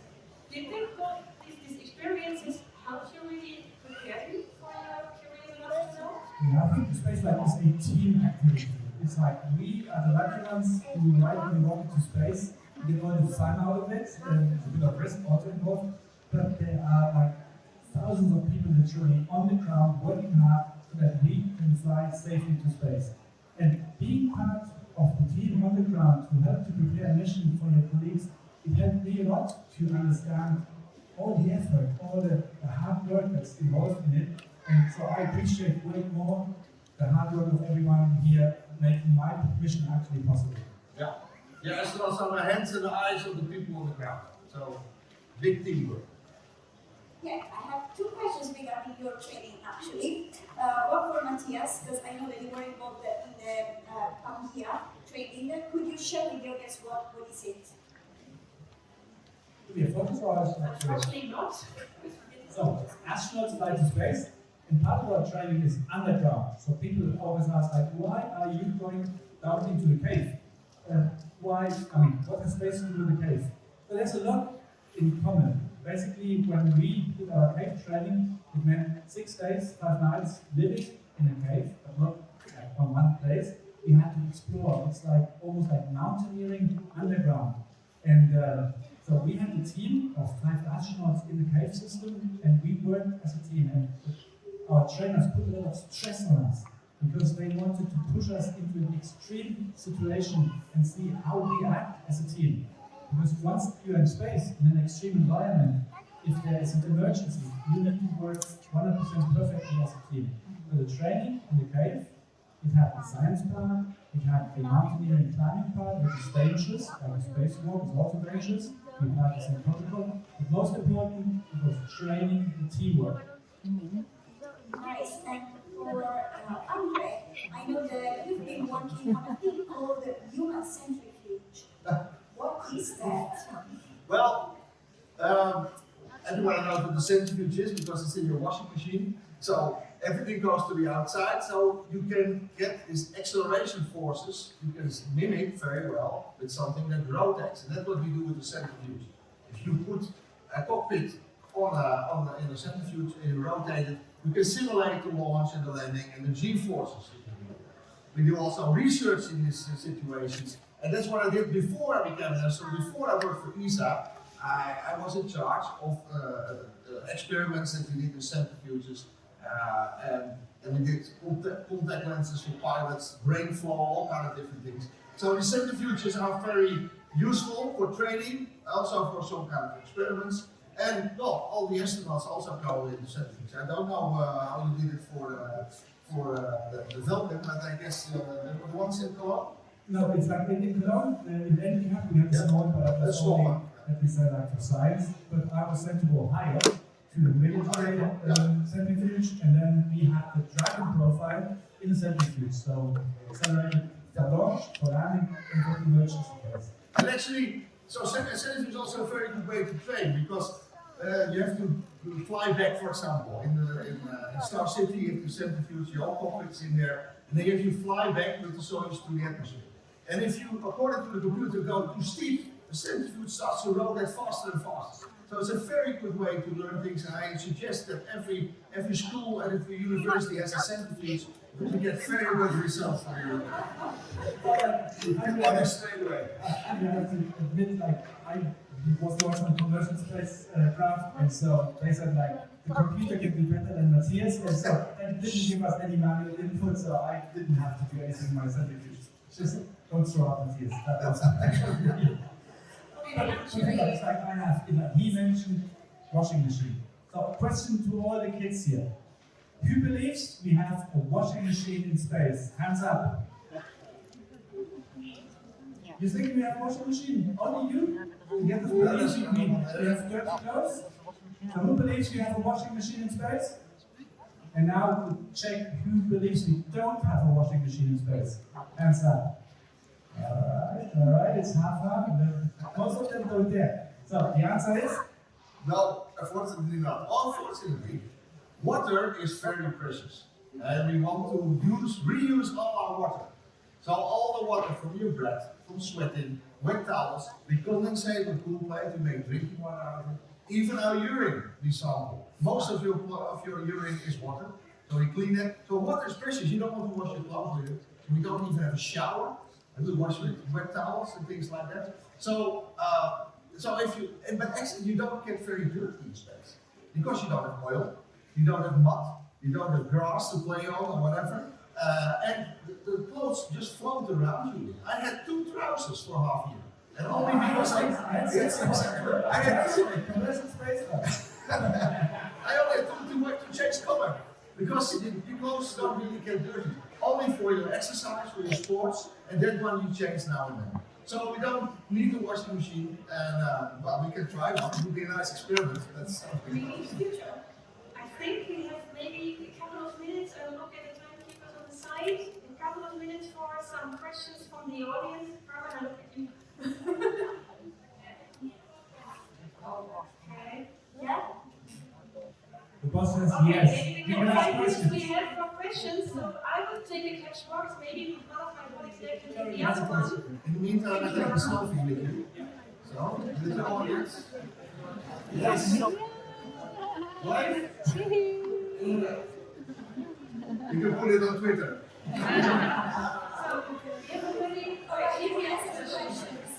Do you think that these experiences help you really prepare you for your career as an astronaut? Yeah, I think the space flight is a team activity. It's like we are the lucky ones who right when we walk into space, get all the fun out of it, and it's a bit of risk also involved, but there are like thousands of people literally on the ground working hard so that we can fly safely to space. And being part of the team on the ground to help to prepare a mission for your colleagues, it helped me a lot to understand all the effort, all the hard work that's involved in it. And so I appreciate way more the hard work of everyone here making my mission actually possible. Yeah. Yeah, astronauts are the hands and the eyes of the people on the ground. So, big teamwork. Yeah, I have two questions regarding your training actually. One for Matthias, because I know that you were involved in the Pangea training. Could you share with your guests what is it? To be a focus or Unfortunately not. So, astronauts fly to space, and part of our training is underground. So people always ask, like, why are you going down into a cave? What has space to do with the cave? So there's a lot in common. Basically, when we did our cave training, it meant 6 days, 5 nights living in a cave, but not like on one place. We had to explore. It's like almost like mountaineering underground. And so we had a team of 5 astronauts in the cave system, and we worked as a team. And our trainers put a lot of stress on us because they wanted to push us into an extreme situation and see how we act as a team. Because once you're in space, in an extreme environment, if there is an emergency, you need to work 100% perfectly as a team. So the training in the cave, it had the science part, it had the mountaineering climbing part, which is dangerous, like a spacewalk is also dangerous. We had the same protocol. But most important, it was training the teamwork. Nice. And for André, I know that you've been working on a thing called the human centrifuge. What is that? Well, everyone knows what the centrifuge is because it's in your washing machine. So everything goes to the outside, so you can get these acceleration forces you can mimic very well with something that rotates. And that's what we do with the centrifuge. If you put a cockpit in a centrifuge and you rotate it, you can simulate the launch and the landing and the G-forces. We do also research in these situations, and that's what I did before I became an astronaut. So before I worked for ESA, I was in charge of experiments that we did with centrifuges, and we did contact lenses for pilots, brain flow, all kind of different things. So the centrifuges are very useful for training, also for some kind of experiments. And well, all the astronauts also go in the centrifuge. I don't know how you did it for the Vulcan, but I guess the ones in Cologne? No, it's like in Cologne, in Antwerp, we have a small, but that's only, that we said, like for science. But I was sent to Ohio to the military centrifuge, and then we had the Dragon profile in the centrifuge. So accelerated for launch, for landing, and for emergency case. And actually, so centrifuge is also a very good way to train because you have to fly back, for example, in Star City, you have to centrifuge your cockpits in there, and then you have to fly back with the Soyuz to the atmosphere. And if you, according to the computer, go too steep, the centrifuge starts to rotate faster and faster. So it's a very good way to learn things, and I suggest that every school and every university has a centrifuge to get very good results for you. Straight away. I have to admit, like, I was launched on commercial spacecraft, and so they said, like, the computer can be better than Matthias, and so they didn't give us any manual input, so I didn't have to do anything in my centrifuge. Just don't throw out Matthias. That was it's like I have, he mentioned washing machine. So, question to all the kids here. Who believes we have a washing machine in space? Hands up. You think we have a washing machine? Only you? You have to believe we have dirty clothes? So who believes we have a washing machine in space? And now we'll check who believes we don't have a washing machine in space. Hands up. Alright, it's half. Most of them don't dare. So the answer is? No, unfortunately not. Unfortunately, water is very precious. And we want to reuse all our water. So all the water from your breath, from sweating, wet towels, we condensate on cool plate to make drinking water out of it. Even our urine, we sample. Most of your urine is water, so we clean it. So water is precious. You don't want to wash your clothes with it. We don't even have a shower. We wash with wet towels and things like that. So, but actually you don't get very dirty in space because you don't have oil, you don't have mud, you don't have grass to play on or whatever. And the clothes just float around you. I had 2 trousers for half a year. And only because I had to change color. Because your clothes don't really get dirty. Only for your exercise, for your sports, and that one you change now and then. So we don't need a washing machine, and well, we can try one. It would be a nice experiment. That's Maybe future. I think we have maybe a couple of minutes and look at the timekeepers on the side. A couple of minutes for some questions from the audience. Carmen, I look at you. Okay. Yeah? The boss says Okay, yes. maybe we You can have ask 5 minutes questions. we have for questions, so I will take a catch box. Maybe one of my colleagues there can take the Ask a other one. question. in the meantime, I take a selfie with you. So, with the audience. Yes. Live. You can put it on Twitter. So, everybody, Here we answer the questions.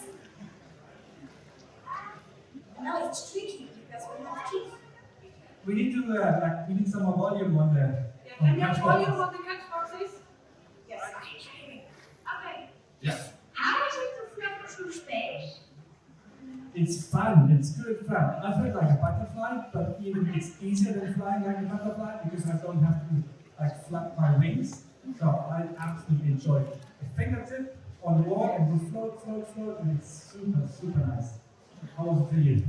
Now it's tricky because we have kids. We need to we need some more volume on the. yeah, can you have volume on the catch boxes? Yes. Okay. Yeah. How is it to fly through space? It's fun. It's good fun. I felt like a butterfly, but even it's easier than flying like a butterfly because I don't have to like flap my wings. So I absolutely enjoy it. A fingertip on the wall and we float, and it's super nice. How was it for you?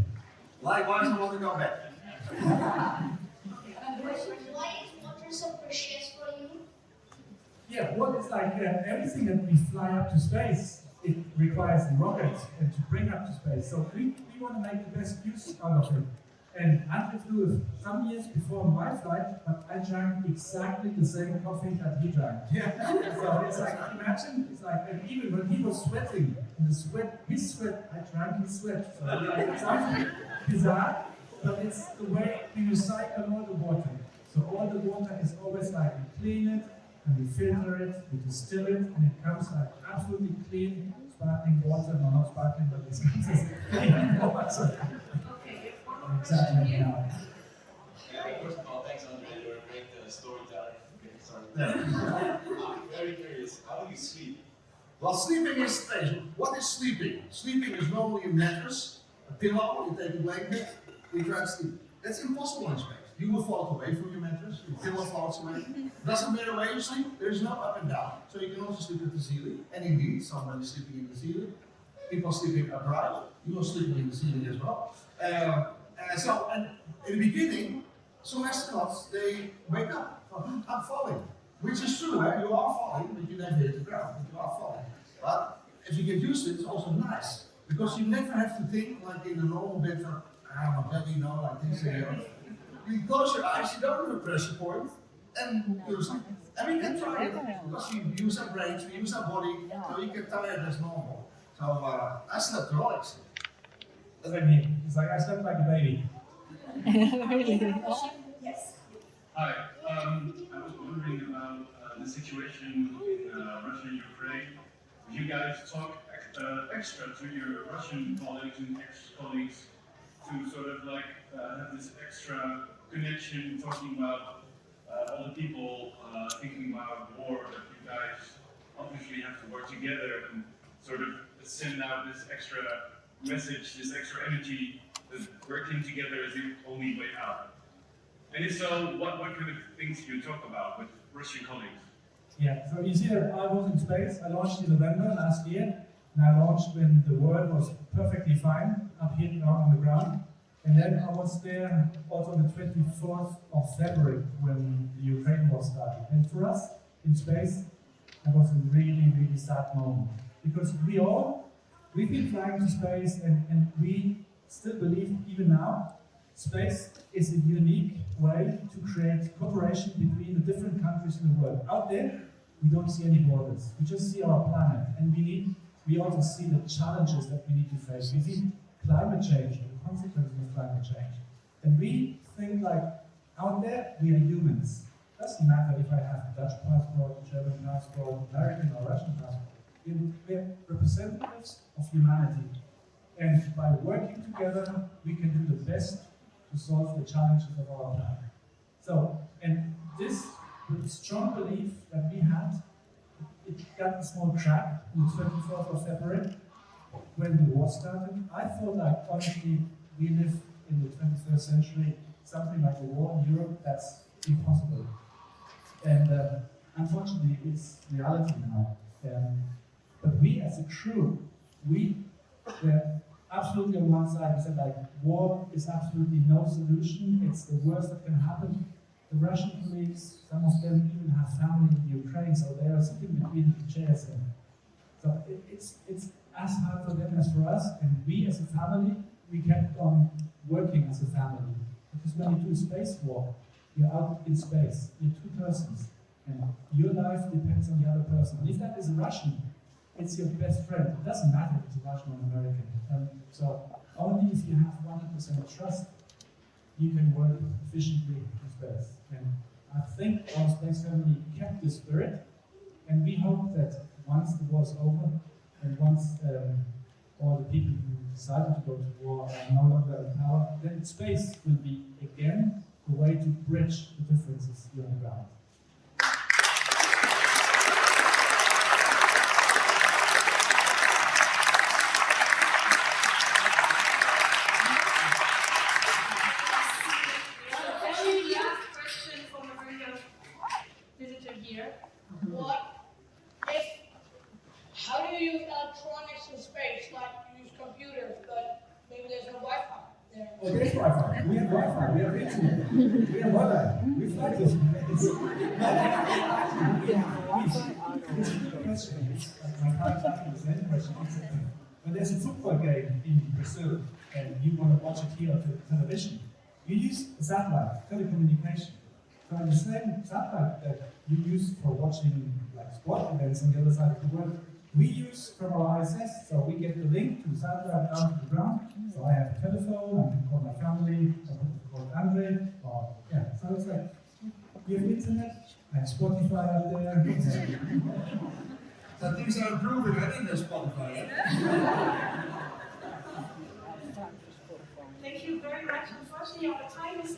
Likewise, I want to go back. Why is water so precious for you? Yeah, well, it's like everything that we fly up to space, it requires a rocket and to bring up to space. So we want to make the best use out of it. And André flew it some years before my flight, but I drank exactly the same coffee that he drank. So it's like, imagine, it's like, and even when he was sweating, in the sweat, his sweat, I drank his sweat. So like, it sounds bizarre, but it's the way we recycle all the water. So all the water is always like, we clean it, and we filter it, we distill it, and it comes like absolutely clean, sparkling water. No, not sparkling, but it comes as clean water. Okay, one more Exactly. question here. Yeah. Yeah, first of all, thanks, André. You're a great storyteller. Okay, sorry. Yeah. I'm very curious. How do you sleep? Well, sleeping is, what is sleeping? Sleeping is normally a mattress, a pillow, you take a blanket, you try to sleep. That's impossible in space. You will float away from your mattress, your pillow floats away. Doesn't matter where you sleep, there's no up and down. So you can also sleep at the ceiling, and indeed, somebody's sleeping in the ceiling. People sleeping upright, you are sleeping in the ceiling as well. And in the beginning, some astronauts, they wake up, I'm falling. Which is true, eh? You are falling, but you never hit the ground, but you are falling. But if you get used to it, it's also nice. Because you never have to think like in a normal bed, my belly, like this. You close your eyes, you don't have a pressure point, and you're asleep. And we can try it, because we use our brains, we use our body, so you get tired as normal. So I slept relaxed. Same here. It's like I slept like a baby. Really? Yes. Hi, I was wondering about the situation in Russia and Ukraine. You guys talk extra to your Russian colleagues and ex-colleagues to sort of like have this extra connection, talking about all the people thinking about war, that you guys obviously have to work together and sort of send out this extra message, this extra energy, that working together is the only way out. And if so, what kind of things do you talk about with Russian colleagues? Yeah, so you see that I was in space. I launched in November last year, and I launched when the world was perfectly fine up here now on the ground. And then I was there also on the 24th of February when the Ukraine war started. And for us in space, that was a really, really sad moment. Because we've been flying to space and we still believe, even now, space is a unique way to create cooperation between the different countries in the world. Out there, we don't see any borders. We just see our planet, and we also see the challenges that we need to face. We see climate change and the consequences of climate change. And we think like, out there, we are humans. Doesn't matter if I have a Dutch passport, a German passport, American or Russian passport. We're representatives of humanity. And by working together, we can do the best to solve the challenges of our planet. So, and this strong belief that we had, it got a small crack on the 24th of February when the war started. I thought like, honestly, we live in the 21st century, something like a war in Europe, that's impossible. And unfortunately, it's reality now. But we as a crew, we were absolutely on one side. We said like, war is absolutely no solution. It's the worst that can happen. The Russian colleagues, some of them even have family in Ukraine, so they are sitting between the chairs. And so it's as hard for them as for us. And we as a family, we kept on working as a family. Because when you do a spacewalk, you're out in space. You're two persons. And your life depends on the other person. And if that is a Russian, it's your best friend. It doesn't matter if it's a Russian or an American. So only if you have 100% trust, you can work efficiently in space. And I think our space family kept the spirit, and we hope that once the war is over, and once all the people who decided to go to war are no longer in power, then space will be again the way to bridge the differences here on the ground. How do you use electronics in space? Like you use computers, but maybe there's no Wi-Fi there. Oh, there's Wi-Fi. We have Wi-Fi. We have internet. We have modem. We fly this. It's a good question. My colleagues asking the same question. When there's a football game in Brazil and you want to watch it here on television, you use a satellite, telecommunication. So the same satellite that you use for watching like sport events on the other side of the world, we use from our ISS. So we get the link to the satellite down to the ground. So I have a telephone, I can call my family, I can call André, or yeah. So it's like, you have internet, I have Spotify out there. So things are improving, I think there's Spotify. Thank you very much. Unfortunately, our time is